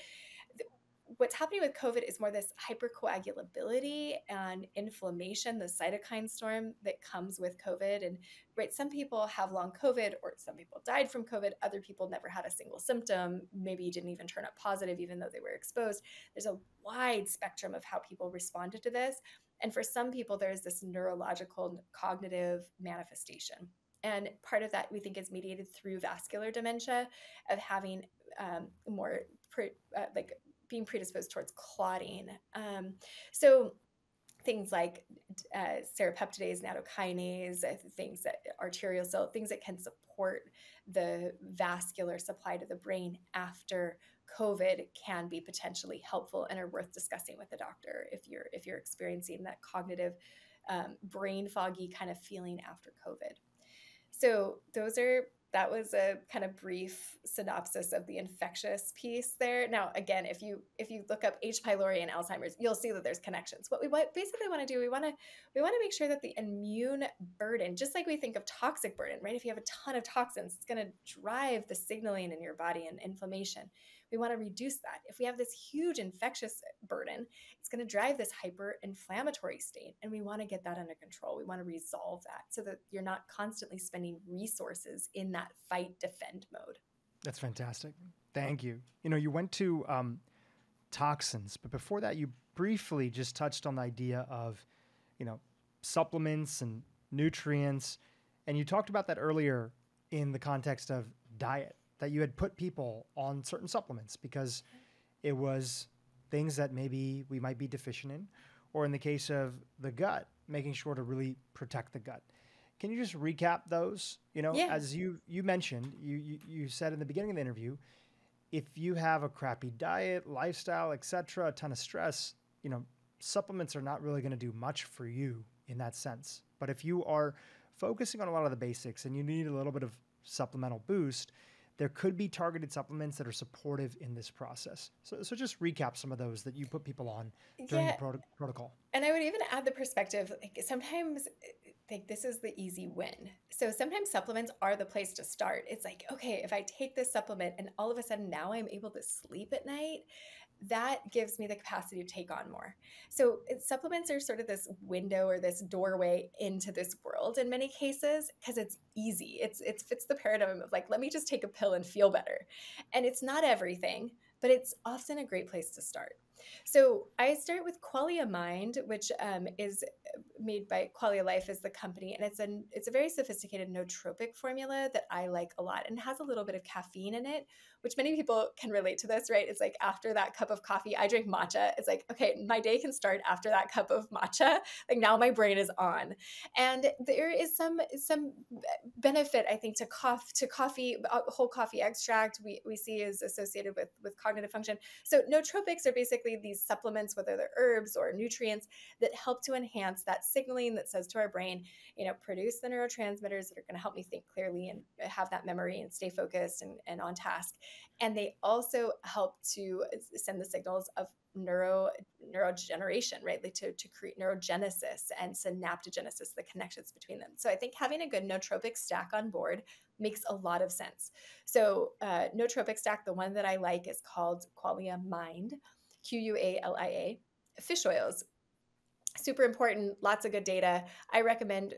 what's happening with COVID is more this hypercoagulability and inflammation, the cytokine storm that comes with COVID. And right, some people have long COVID, or some people died from COVID. Other people never had a single symptom. Maybe didn't even turn up positive, even though they were exposed. There's a wide spectrum of how people responded to this. And for some people, there's this neurological cognitive manifestation. And part of that we think is mediated through vascular dementia, of having more being predisposed towards clotting. So things like serrapeptidase, nattokinase, things that arterial cell, things that can support the vascular supply to the brain after COVID can be potentially helpful and are worth discussing with the doctor if you're experiencing that cognitive brain foggy kind of feeling after COVID. So those are that was a kind of brief synopsis of the infectious piece there. Now, again, if you look up H. pylori and Alzheimer's, you'll see that there's connections. What we basically want to do, we want to make sure that the immune burden, just like we think of toxic burden, right? If you have a ton of toxins, it's going to drive the signaling in your body and inflammation. We want to reduce that. If we have this huge infectious burden, it's going to drive this hyper-inflammatory state, and we want to get that under control. We want to resolve that so that you're not constantly spending resources in that fight-defend mode. That's fantastic. Thank you. You went to toxins, but before that, you briefly just touched on the idea of, supplements and nutrients, and you talked about that earlier in the context of diet, that you had put people on certain supplements because it was things that maybe we might be deficient in, or in the case of the gut, making sure to really protect the gut. Can you just recap those? As you mentioned, you said in the beginning of the interview, if you have a crappy diet, lifestyle, etc., a ton of stress, supplements are not really going to do much for you in that sense. But if you are focusing on a lot of the basics and you need a little bit of supplemental boost, there could be targeted supplements that are supportive in this process. So just recap some of those that you put people on during the protocol. And I would even add the perspective, sometimes this is the easy win. So sometimes supplements are the place to start. It's like, okay, if I take this supplement and all of a sudden now I'm able to sleep at night, that gives me the capacity to take on more. So supplements are sort of this window or this doorway into this world in many cases because it's easy. It fits the paradigm of like, let me just take a pill and feel better. And it's not everything, but it's often a great place to start. So I start with Qualia Mind, which is made by Qualia Life as the company, and it's a very sophisticated nootropic formula that I like a lot, and has a little bit of caffeine in it, which many people can relate to this, right? It's like after that cup of coffee, I drink matcha. It's like, okay, my day can start after that cup of matcha. Like now my brain is on, and there is some benefit I think to coffee. Whole coffee extract we see is associated with cognitive function. So nootropics are basically these supplements, whether they're herbs or nutrients, that help to enhance that signaling that says to our brain, produce the neurotransmitters that are going to help me think clearly and have that memory and stay focused and on task. And they also help to send the signals of neurodegeneration, right? Like to create neurogenesis and synaptogenesis, the connections between them. So I think having a good nootropic stack on board makes a lot of sense. So nootropic stack, the one that I like is called Qualia Mind, Qualia. Fish oils, super important, lots of good data. I recommend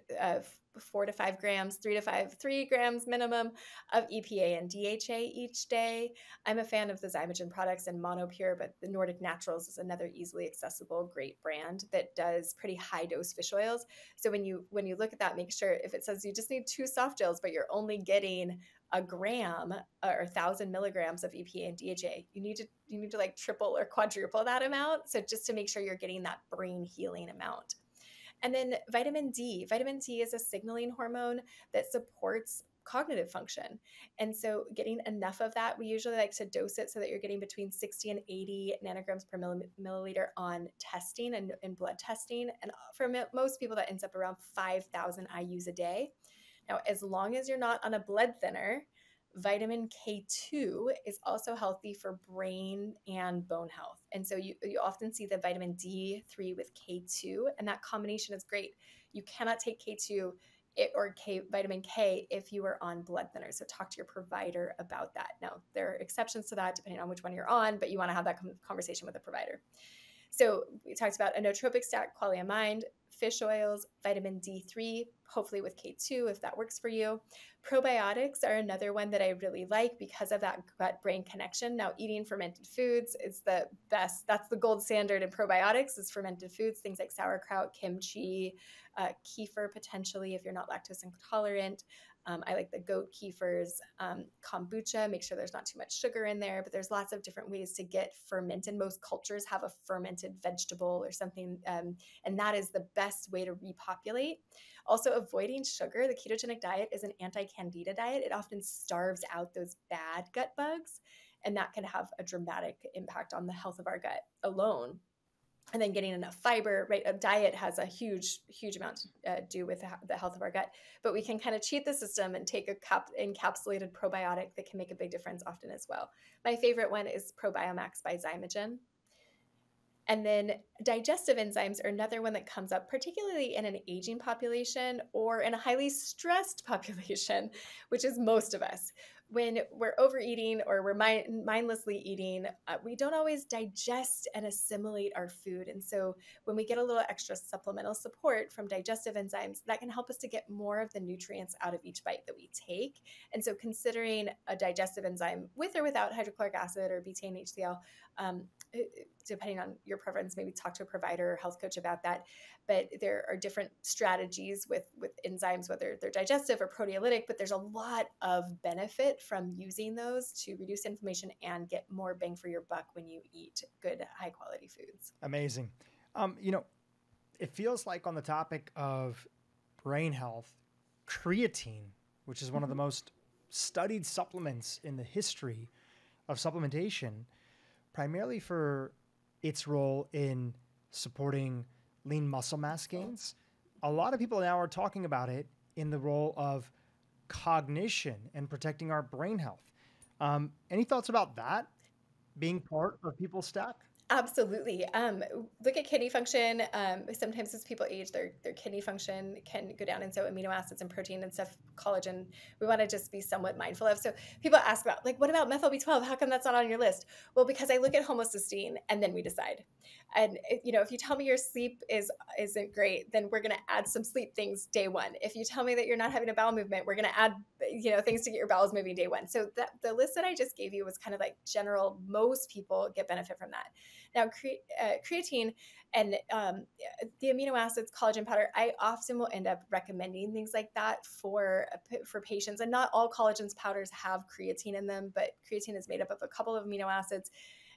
4 to 5 grams, 3 grams minimum of EPA and DHA each day. I'm a fan of the Zymogen products and Monopure, but the Nordic Naturals is another easily accessible, great brand that does pretty high dose fish oils. So when you look at that, make sure if it says you just need 2 soft gels, but you're only getting a gram or 1,000 milligrams of EPA and DHA, you need to like triple or quadruple that amount. So just to make sure you're getting that brain healing amount. And then vitamin D. Vitamin D is a signaling hormone that supports cognitive function. And so getting enough of that, we usually like to dose it so that you're getting between 60 and 80 nanograms per milliliter on testing and blood testing. And for most people, that ends up around 5,000 IUs a day. Now, as long as you're not on a blood thinner, vitamin K2 is also healthy for brain and bone health. And so you often see the vitamin D3 with K2, and that combination is great. You cannot take K2 or vitamin K if you are on blood thinners. So talk to your provider about that. Now, there are exceptions to that depending on which one you're on, but you want to have that conversation with the provider. So we talked about a nootropic stack, Qualia Mind, fish oils, vitamin D3, hopefully with K2 if that works for you. Probiotics are another one that I really like because of that gut-brain connection. Now, eating fermented foods is the best. That's the gold standard in probiotics is fermented foods, things like sauerkraut, kimchi, kefir potentially if you're not lactose intolerant. I like the goat kefirs, kombucha, make sure there's not too much sugar in there, but there's lots of different ways to get fermented. Most cultures have a fermented vegetable or something, and that is the best way to repopulate. Also, avoiding sugar. The ketogenic diet is an anti-candida diet. It often starves out those bad gut bugs, and that can have a dramatic impact on the health of our gut alone. and then getting enough fiber, right? A diet has a huge, huge amount to do with the health of our gut, but we can kind of cheat the system and take a encapsulated probiotic that can make a big difference often as well. My favorite one is Probiomax by Zymogen. And then digestive enzymes are another one that comes up, particularly in an aging population or in a highly stressed population, which is most of us. When we're overeating or we're mindlessly eating, we don't always digest and assimilate our food. And so when we get a little extra supplemental support from digestive enzymes, that can help us to get more of the nutrients out of each bite that we take. And so considering a digestive enzyme with or without hydrochloric acid or betaine HCl, depending on your preference, maybe talk to a provider or health coach about that. But there are different strategies with enzymes, whether they're digestive or proteolytic, but there's a lot of benefit from using those to reduce inflammation and get more bang for your buck when you eat good, high quality foods. Amazing. It feels like on the topic of brain health, creatine, which is one of the most studied supplements in the history of supplementation, primarily for its role in supporting lean muscle mass gains. A lot of people now are talking about it in the role of cognition and protecting our brain health. Any thoughts about that being part of people's stack? Absolutely. Look at kidney function. Sometimes as people age, their kidney function can go down. And so amino acids and protein and stuff, collagen, we want to just be somewhat mindful of. So people ask about, like, what about methyl B12? How come that's not on your list? Well, because I look at homocysteine and then we decide. And if you tell me your sleep isn't great, then we're going to add some sleep things day one. If you tell me that you're not having a bowel movement, we're going to add things to get your bowels moving day one. So the list that I just gave you was kind of like general. Most people get benefit from that. Now, creatine and the amino acids, collagen powder, I often will end up recommending things like that for patients. And not all collagen powders have creatine in them, but creatine is made up of a couple of amino acids.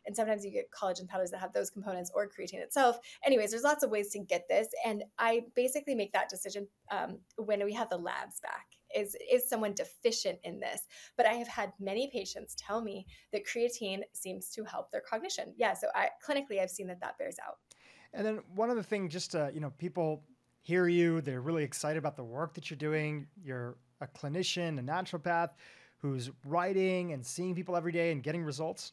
And sometimes you get collagen powders that have those components or creatine itself. Anyways, there's lots of ways to get this. And I basically make that decision when we have the labs back. Is someone deficient in this? But I have had many patients tell me that creatine seems to help their cognition. Yeah, so clinically, I've seen that bears out. And then one other thing, just people hear you, they're really excited about the work that you're doing. You're a clinician, a naturopath who's writing and seeing people every day and getting results.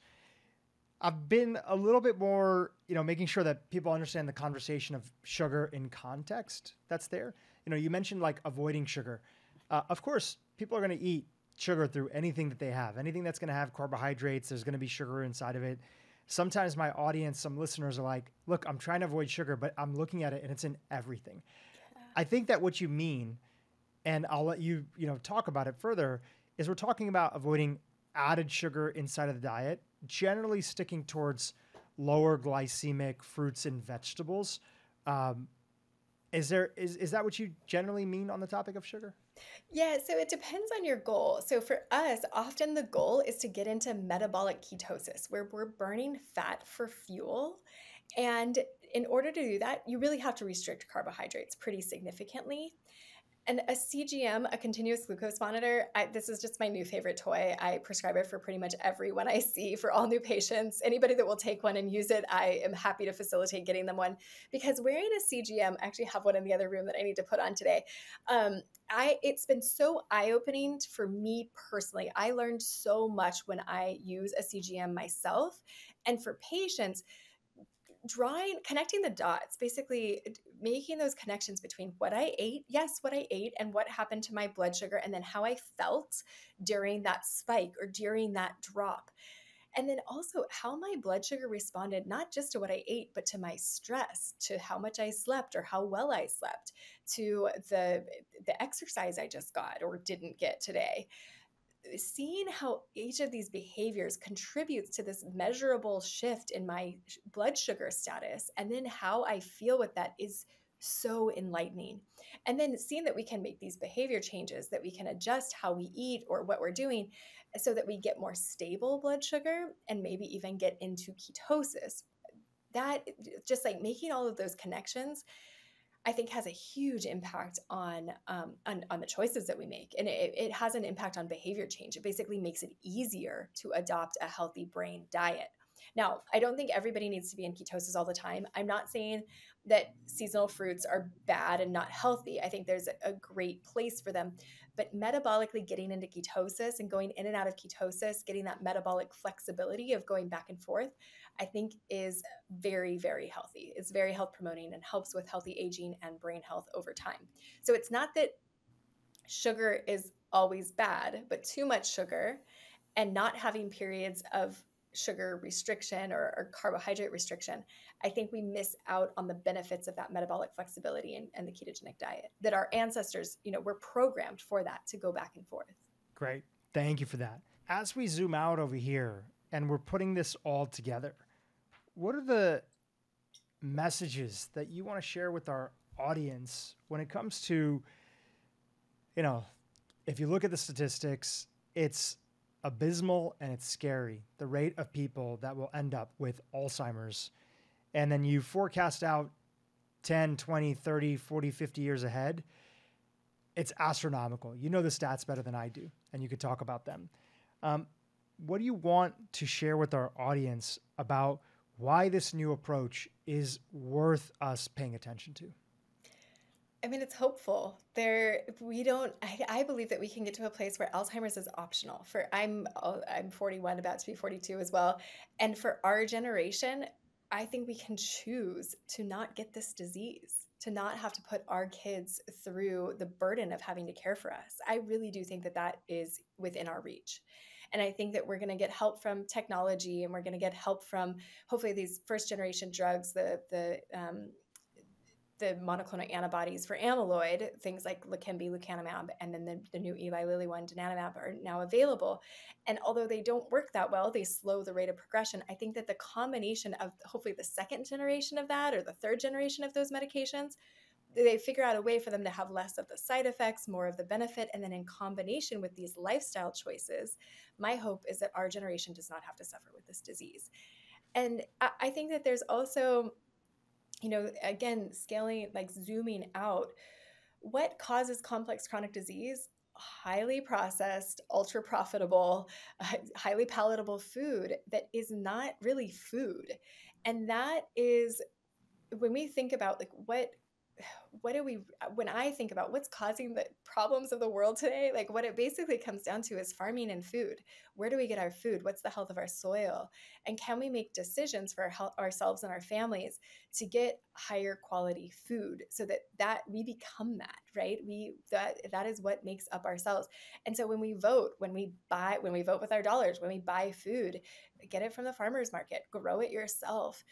I've been a little bit more, making sure that people understand the conversation of sugar in context that's there. You mentioned like avoiding sugar. Of course, people are going to eat sugar through anything that they have. Anything that's going to have carbohydrates, there's going to be sugar inside of it. Sometimes my audience, some listeners are like, look, I'm trying to avoid sugar, but I'm looking at it and it's in everything. Yeah. I think that what you mean, and I'll let you, talk about it further, is we're talking about avoiding added sugar inside of the diet, generally sticking towards lower glycemic fruits and vegetables. Is that what you generally mean on the topic of sugar? Yeah, so it depends on your goal. So for us, often the goal is to get into metabolic ketosis, where we're burning fat for fuel. And in order to do that, you really have to restrict carbohydrates pretty significantly. And a CGM, a continuous glucose monitor, this is just my new favorite toy. I prescribe it for pretty much everyone I see, for all new patients. Anybody that will take one and use it, I am happy to facilitate getting them one. Because wearing a CGM, I actually have one in the other room that I need to put on today. It's been so eye-opening for me personally. I learned so much when I use a CGM myself. And for patients, connecting the dots, basically making those connections between what I ate, and what happened to my blood sugar, and then how I felt during that spike or during that drop. And then also how my blood sugar responded, not just to what I ate, but to my stress, to how much I slept or how well I slept, to the exercise I just got or didn't get today. Seeing how each of these behaviors contributes to this measurable shift in my blood sugar status, and then how I feel with that, is so enlightening. And then seeing that we can make these behavior changes, that we can adjust how we eat or what we're doing so that we get more stable blood sugar and maybe even get into ketosis. That, just like making all of those connections, I think has a huge impact on the choices that we make. And it has an impact on behavior change. It basically makes it easier to adopt a healthy brain diet. Now, I don't think everybody needs to be in ketosis all the time. I'm not saying that seasonal fruits are bad and not healthy. I think there's a great place for them. But metabolically getting into ketosis and going in and out of ketosis, getting that metabolic flexibility of going back and forth, I think is very, very healthy. It's very health promoting and helps with healthy aging and brain health over time. So it's not that sugar is always bad, but too much sugar and not having periods of sugar restriction or carbohydrate restriction, I think we miss out on the benefits of that metabolic flexibility and the ketogenic diet that our ancestors, were programmed for that to go back and forth. Great. Thank you for that. As we zoom out over here and we're putting this all together, what are the messages that you want to share with our audience when it comes to, if you look at the statistics, it's abysmal and it's scary, the rate of people that will end up with Alzheimer's. And then you forecast out 10, 20, 30, 40, 50 years ahead, it's astronomical. You know the stats better than I do, and you could talk about them. What do you want to share with our audience about why this new approach is worth us paying attention to? I mean, it's hopeful. I believe that we can get to a place where Alzheimer's is optional. I'm 41, about to be 42 as well. And for our generation, I think we can choose to not get this disease, to not have to put our kids through the burden of having to care for us. I really do think that that is within our reach. And I think that we're going to get help from technology, and we're going to get help from hopefully these first generation drugs, the monoclonal antibodies for amyloid, things like Leqembi, lecanemab, and then the new Eli Lilly one, donanemab, are now available. And although they don't work that well, they slow the rate of progression. I think that the combination of hopefully the second generation of that or the third generation of those medications, they figure out a way for them to have less of the side effects, more of the benefit. And then in combination with these lifestyle choices, my hope is that our generation does not have to suffer with this disease. And I think that there's also, again, scaling, like zooming out, what causes complex chronic disease? Highly processed, ultra profitable, highly palatable food that is not really food. And that is, when we think about when I think about what's causing the problems of the world today, like what it basically comes down to is farming and food. Where do we get our food? What's the health of our soil? And can we make decisions for ourselves and our families to get higher quality food so that we become that, right? That is what makes up ourselves. And so when we vote with our dollars, when we buy food, get it from the farmer's market, grow it yourself,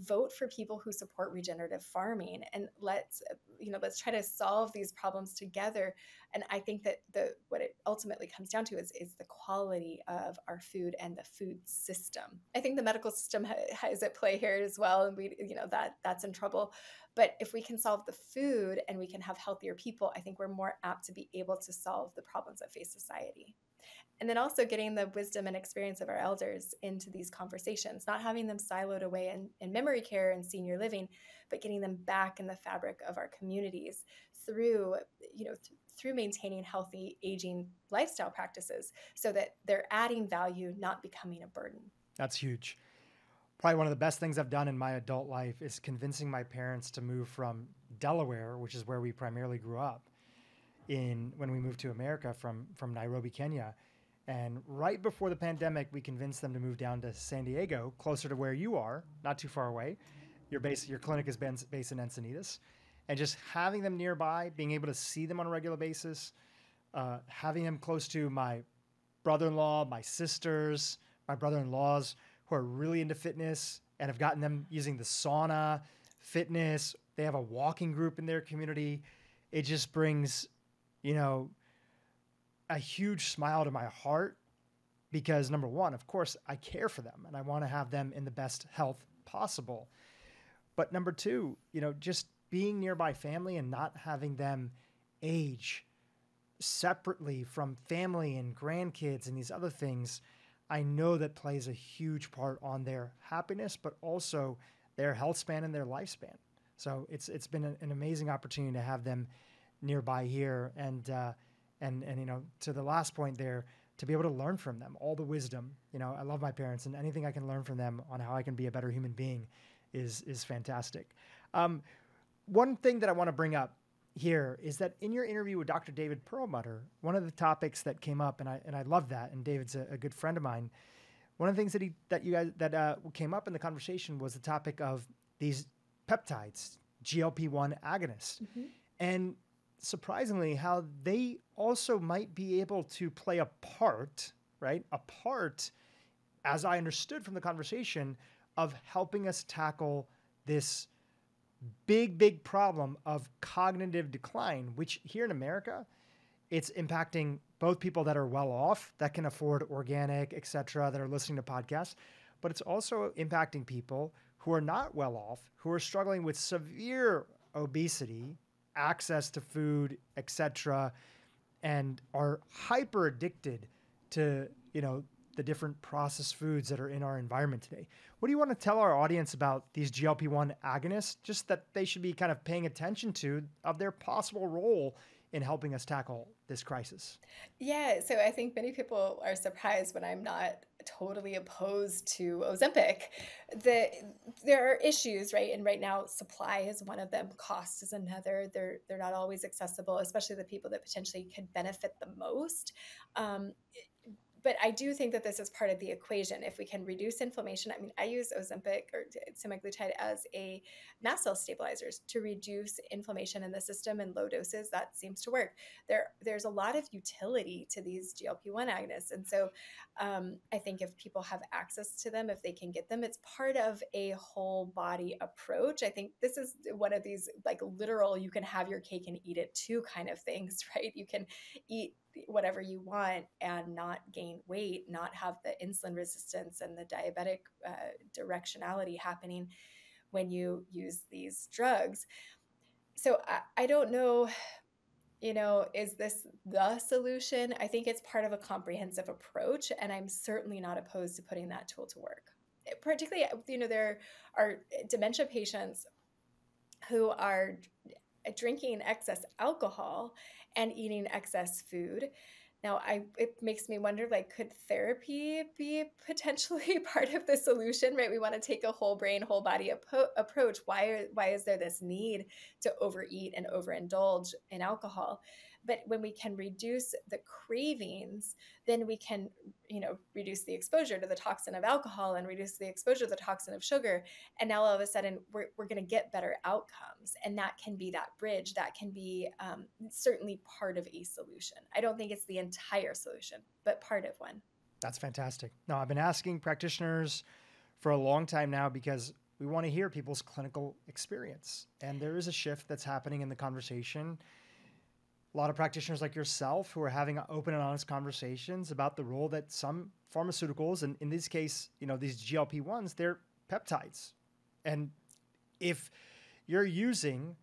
vote for people who support regenerative farming, and let's try to solve these problems together. And I think that what it ultimately comes down to is the quality of our food and the food system. I think the medical system is at play here as well, and that's in trouble. But if we can solve the food and we can have healthier people, I think we're more apt to be able to solve the problems that face society. And then also getting the wisdom and experience of our elders into these conversations, not having them siloed away in memory care and senior living, but getting them back in the fabric of our communities through maintaining healthy aging lifestyle practices so that they're adding value, not becoming a burden. That's huge. Probably one of the best things I've done in my adult life is convincing my parents to move from Delaware, which is where we primarily grew up, when we moved to America from Nairobi, Kenya. And right before the pandemic, we convinced them to move down to San Diego, closer to where you are, not too far away. Your clinic is based in Encinitas. And just having them nearby, being able to see them on a regular basis, having them close to my brother-in-law, my sisters, my brother-in-laws who are really into fitness and have gotten them using the sauna, fitness. They have a walking group in their community. It just brings, a huge smile to my heart because, number one, of course, I care for them and I want to have them in the best health possible. But number two, just being nearby family and not having them age separately from family and grandkids and these other things, I know that plays a huge part on their happiness, but also their health span and their lifespan. So it's been an amazing opportunity to have them nearby here. And to the last point there, to be able to learn from them, all the wisdom. I love my parents, and anything I can learn from them on how I can be a better human being is fantastic. One thing that I want to bring up here is that in your interview with Dr. David Perlmutter, one of the topics that came up, and I love that, and David's a good friend of mine. One of the things that came up in the conversation was the topic of these peptides, GLP-1 agonists, and surprisingly, how they also might be able to play a part, right? A part, as I understood from the conversation, of helping us tackle this big problem of cognitive decline, which here in America, it's impacting both people that are well off, that can afford organic, et cetera, that are listening to podcasts, but it's also impacting people who are not well off, who are struggling with severe obesity, access to food, et cetera, and are hyper addicted to, the different processed foods that are in our environment today. What do you want to tell our audience about these GLP-1 agonists, just that they should be kind of paying attention to of their possible role in helping us tackle this crisis? Yeah, so I think many people are surprised when I'm not totally opposed to Ozempic. There are issues, right? And right now, supply is one of them. Cost is another. They're not always accessible, especially the people that potentially could benefit the most. But I do think that this is part of the equation. If we can reduce inflammation, I mean, I use Ozempic or semaglutide as a mast cell stabilizers to reduce inflammation in the system in low doses. That seems to work. There's a lot of utility to these GLP-1 agonists. And so I think if people have access to them, if they can get them, it's part of a whole body approach. I think this is one of these like literal, you can have your cake and eat it too kind of things, right? You can eat whatever you want and not gain weight, not have the insulin resistance and the diabetic directionality happening when you use these drugs. So I don't know, is this the solution? I think it's part of a comprehensive approach, and I'm certainly not opposed to putting that tool to work. Particularly, there are dementia patients who are drinking excess alcohol and eating excess food. Now, it makes me wonder, could therapy be potentially part of the solution, right? We want to take a whole brain, whole body approach. Why is there this need to overeat and overindulge in alcohol? But when we can reduce the cravings, then we can, reduce the exposure to the toxin of alcohol and reduce the exposure to the toxin of sugar. And now all of a sudden we're going to get better outcomes. And that can be that bridge. That can be certainly part of a solution. I don't think it's the entire solution, but part of one. That's fantastic. No, I've been asking practitioners for a long time now because we want to hear people's clinical experience. And there is a shift that's happening in the conversation. A lot of practitioners like yourself who are having open and honest conversations about the role that some pharmaceuticals, and in this case, these GLP-1s, they're peptides. And if you're using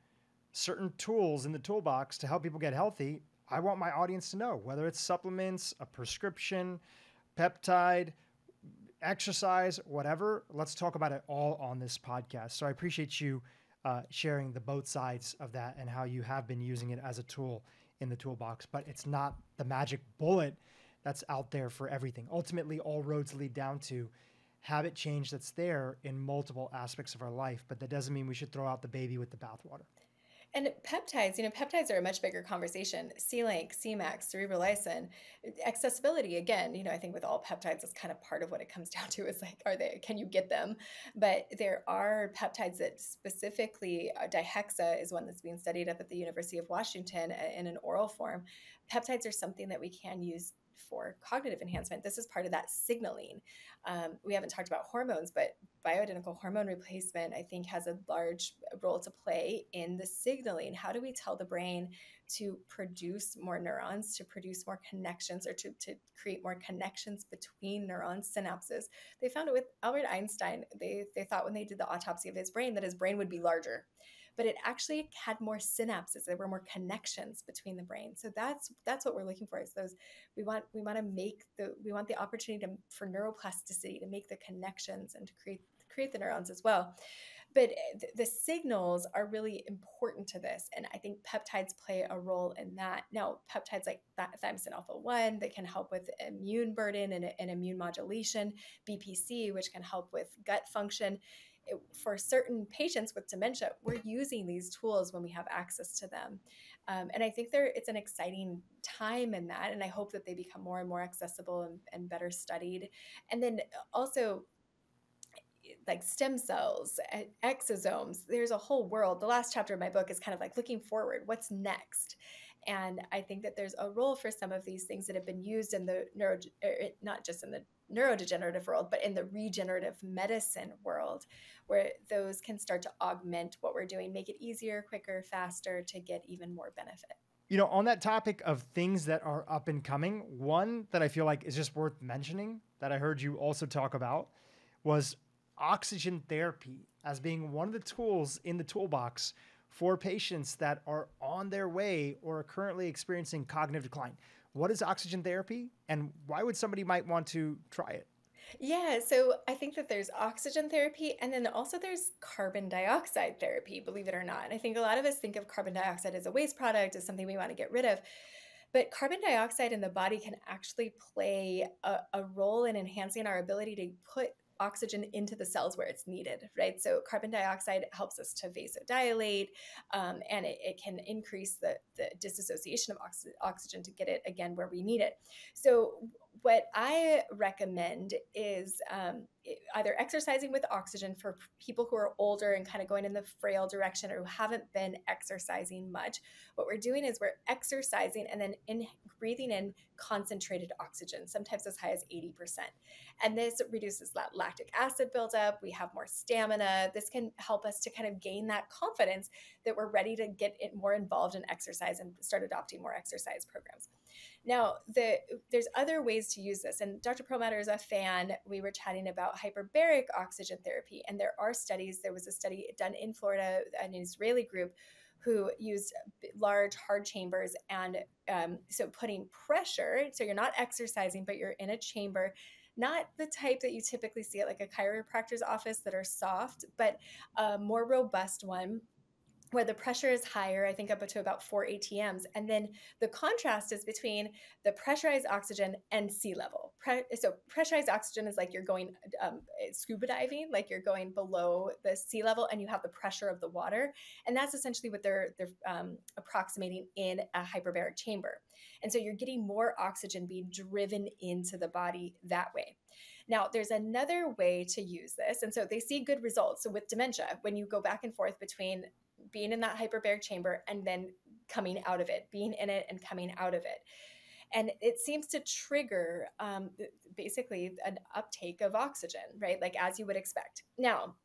certain tools in the toolbox to help people get healthy, I want my audience to know whether it's supplements, a prescription, peptide, exercise, whatever. Let's talk about it all on this podcast. So I appreciate you sharing the both sides of that and how you have been using it as a tool in the toolbox, but it's not the magic bullet that's out there for everything. Ultimately, all roads lead down to habit change that's there in multiple aspects of our life, but that doesn't mean we should throw out the baby with the bathwater. And peptides, peptides are a much bigger conversation. C-Link, C-Max, cerebrolysin, accessibility. Again, I think with all peptides, that's kind of part of what it comes down to is can you get them? But there are peptides that specifically, dihexa is one that's being studied up at the University of Washington in an oral form. Peptides are something that we can use for cognitive enhancement. This is part of that signaling. We haven't talked about hormones, but bioidentical hormone replacement, I think, has a large role to play in the signaling. How do we tell the brain to produce more neurons, to produce more connections, or to create more connections between neurons, synapses? They found it with Albert Einstein. They thought when they did the autopsy of his brain that his brain would be larger, but it actually had more synapses. There were more connections between the brain. So that's what we're looking for. Is those we want the opportunity for neuroplasticity, to make the connections and to create the neurons as well. But the signals are really important to this. And I think peptides play a role in that. Now, peptides like thymosin alpha 1, that can help with immune burden and immune modulation, BPC, which can help with gut function. For certain patients with dementia, we're using these tools when we have access to them. And I think it's an exciting time in that. And I hope that they become more and more accessible and better studied. And then also, like stem cells, exosomes, there's a whole world. The last chapter of my book is kind of like looking forward, what's next? And I think that there's a role for some of these things that have been used in the not just in the neurodegenerative world, but in the regenerative medicine world, where those can start to augment what we're doing, make it easier, quicker, faster to get even more benefit. On that topic of things that are up and coming, one that I feel like is just worth mentioning that I heard you also talk about was oxygen therapy as being one of the tools in the toolbox for patients that are on their way or are currently experiencing cognitive decline. What is oxygen therapy, and why would somebody might want to try it? Yeah, so I think that there's oxygen therapy, and then also there's carbon dioxide therapy, believe it or not. And I think a lot of us think of carbon dioxide as a waste product, as something we want to get rid of. But carbon dioxide in the body can actually play a role in enhancing our ability to put oxygen into the cells where it's needed, right? So carbon dioxide helps us to vasodilate, and it can increase the dissociation of oxygen to get it again where we need it. So what I recommend is either exercising with oxygen for people who are older and kind of going in the frail direction or who haven't been exercising much. What we're doing is we're exercising and then breathing in concentrated oxygen, sometimes as high as 80%. And this reduces that lactic acid buildup. We have more stamina. This can help us to kind of gain that confidence that we're ready to get more involved in exercise and start adopting more exercise programs. Now, there's other ways to use this. And Dr. Perlmutter is a fan. We were chatting about hyperbaric oxygen therapy. And there are studies. There was a study done in Florida, an Israeli group, who used large hard chambers. And so putting pressure, so you're not exercising, but you're in a chamber, not the type that you typically see at like a chiropractor's office that are soft, but a more robust one where the pressure is higher, I think up to about 4 ATMs. And then the contrast is between the pressurized oxygen and sea level. So pressurized oxygen is like you're going scuba diving, like you're going below the sea level and you have the pressure of the water. And that's essentially what they're approximating in a hyperbaric chamber. And so you're getting more oxygen being driven into the body that way. Now, there's another way to use this. And so they see good results. So with dementia, when you go back and forth between being in that hyperbaric chamber and then coming out of it, being in it and coming out of it. And it seems to trigger basically an uptake of oxygen, right? Like as you would expect. Now,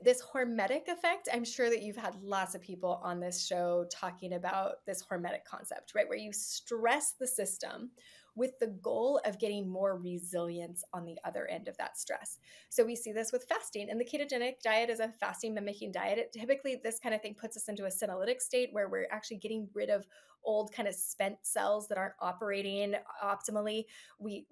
this hormetic effect, I'm sure that you've had lots of people on this show talking about this hormetic concept, right? Where you stress the system with the goal of getting more resilience on the other end of that stress. So we see this with fasting, and the ketogenic diet is a fasting mimicking diet. Typically, this kind of thing puts us into a senolytic state where we're actually getting rid of old kind of spent cells that aren't operating optimally. We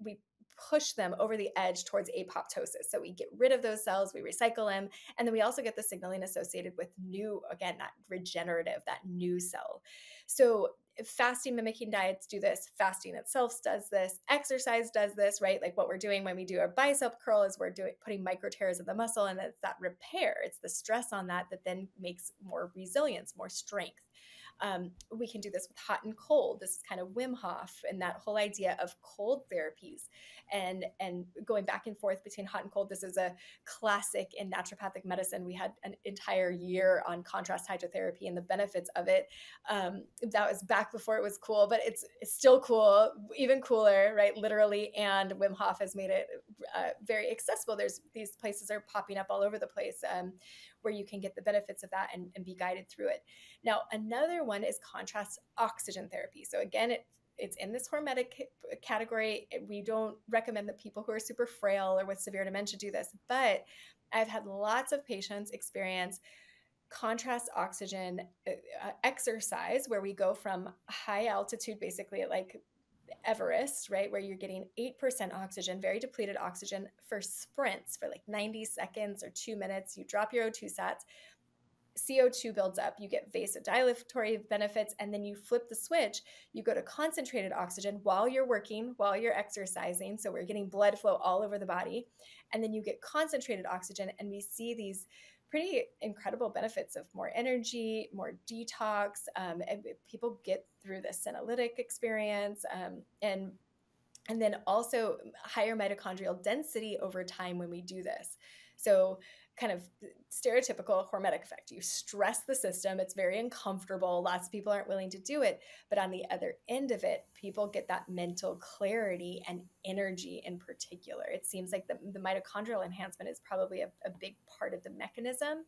push them over the edge towards apoptosis. So we get rid of those cells, we recycle them, and then we also get the signaling associated with new, again, that regenerative, that new cell. So fasting mimicking diets do this. Fasting itself does this. Exercise does this, right? Like what we're doing when we do our bicep curl is we're putting micro tears in the muscle, and it's that repair. It's the stress on that then makes more resilience, more strength. We can do this with hot and cold. This is kind of Wim Hof and that whole idea of cold therapies and going back and forth between hot and cold. This is a classic in naturopathic medicine. We had an entire year on contrast hydrotherapy and the benefits of it. That was back before it was cool, but it's still cool, even cooler, right? Literally. And Wim Hof has made it very accessible. These places are popping up all over the place where you can get the benefits of that and be guided through it. Now, another one is contrast oxygen therapy. So again, it's in this hormetic category. We don't recommend that people who are super frail or with severe dementia do this, but I've had lots of patients experience contrast oxygen exercise where we go from high altitude, basically at like Everest, right, where you're getting 8% oxygen, very depleted oxygen for sprints for like 90 seconds or 2 minutes. You drop your O2 sats, CO2 builds up, you get vasodilatory benefits, and then you flip the switch. You go to concentrated oxygen while you're working, while you're exercising. So we're getting blood flow all over the body. And then you get concentrated oxygen, and we see these pretty incredible benefits of more energy, more detox. And people get through the senolytic experience, and then also higher mitochondrial density over time when we do this. So kind of stereotypical hormetic effect. You stress the system. It's very uncomfortable. Lots of people aren't willing to do it. But on the other end of it, people get that mental clarity and energy in particular. It seems like the mitochondrial enhancement is probably a big part of the mechanism,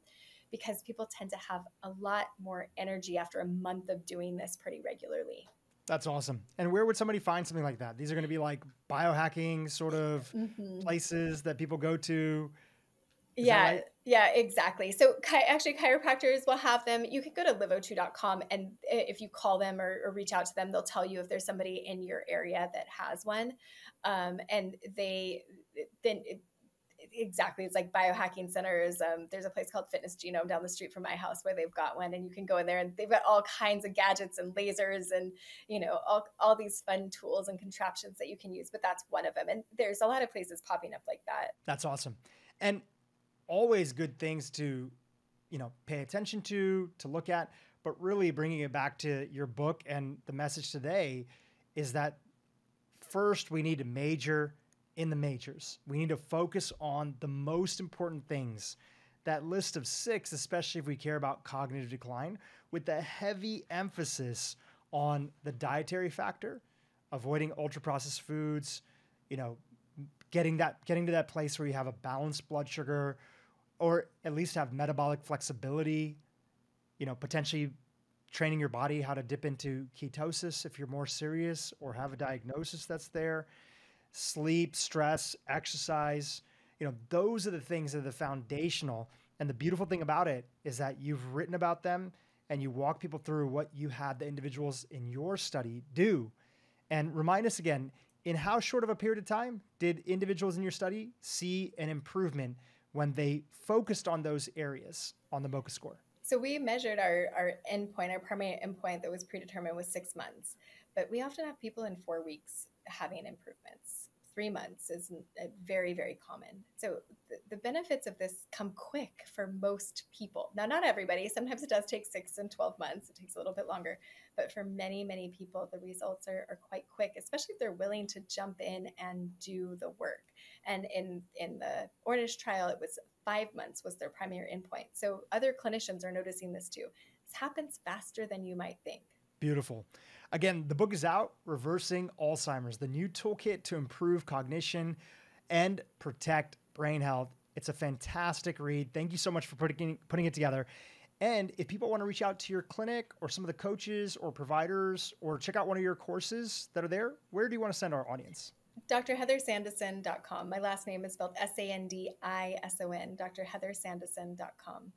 because people tend to have a lot more energy after a month of doing this pretty regularly. That's awesome. And where would somebody find something like that? These are going to be like biohacking sort of places that people go to. Is that right? Yeah, exactly. So actually chiropractors will have them. You can go to live02.com, and if you call them or reach out to them, they'll tell you if there's somebody in your area that has one. And exactly, it's like biohacking centers. There's a place called Fitness Genome down the street from my house where they've got one, and you can go in there and they've got all kinds of gadgets and lasers and, all these fun tools and contraptions that you can use, but that's one of them. And there's a lot of places popping up like that. That's awesome. And always good things to, pay attention to look at, but really bringing it back to your book and the message today is that first we need to major in the majors. We need to focus on the most important things. That list of 6, especially if we care about cognitive decline, with the heavy emphasis on the dietary factor, avoiding ultra-processed foods, getting to that place where you have a balanced blood sugar, or at least have metabolic flexibility, potentially training your body how to dip into ketosis if you're more serious or have a diagnosis that's there. Sleep, stress, exercise, those are the things that are the foundational. And the beautiful thing about it is that you've written about them and you walk people through what you had the individuals in your study do. And remind us again, in how short of a period of time did individuals in your study see an improvement when they focused on those areas on the MOCA score? So we measured our endpoint, our primary endpoint that was predetermined was 6 months, but we often have people in 4 weeks having improvements. 3 months is very, very common. So the benefits of this come quick for most people. Now, not everybody. Sometimes it does take 6 and 12 months. It takes a little bit longer. But for many, many people, the results are quite quick, especially if they're willing to jump in and do the work. And in the Ornish trial, it was 5 months was their primary endpoint. So other clinicians are noticing this too. This happens faster than you might think. Beautiful. Again, the book is out, Reversing Alzheimer's, the new toolkit to improve cognition and protect brain health. It's a fantastic read. Thank you so much for putting it together. And if people want to reach out to your clinic or some of the coaches or providers or check out one of your courses that are there, where do you want to send our audience? drheathersandison.com. My last name is spelled Sandison, drheathersandison.com.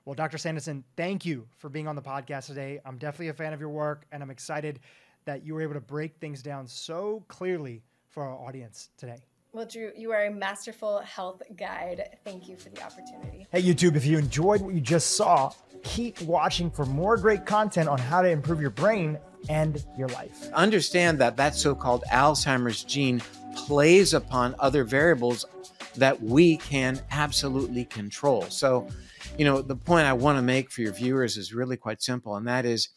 Well, Dr. Sandison, thank you for being on the podcast today. I'm definitely a fan of your work, and I'm excited that you were able to break things down so clearly for our audience today. Well, Dhru, you are a masterful health guide. Thank you for the opportunity. Hey, YouTube, if you enjoyed what you just saw, keep watching for more great content on how to improve your brain and your life. Understand that so-called Alzheimer's gene plays upon other variables that we can absolutely control. So, the point I want to make for your viewers is really quite simple, and that is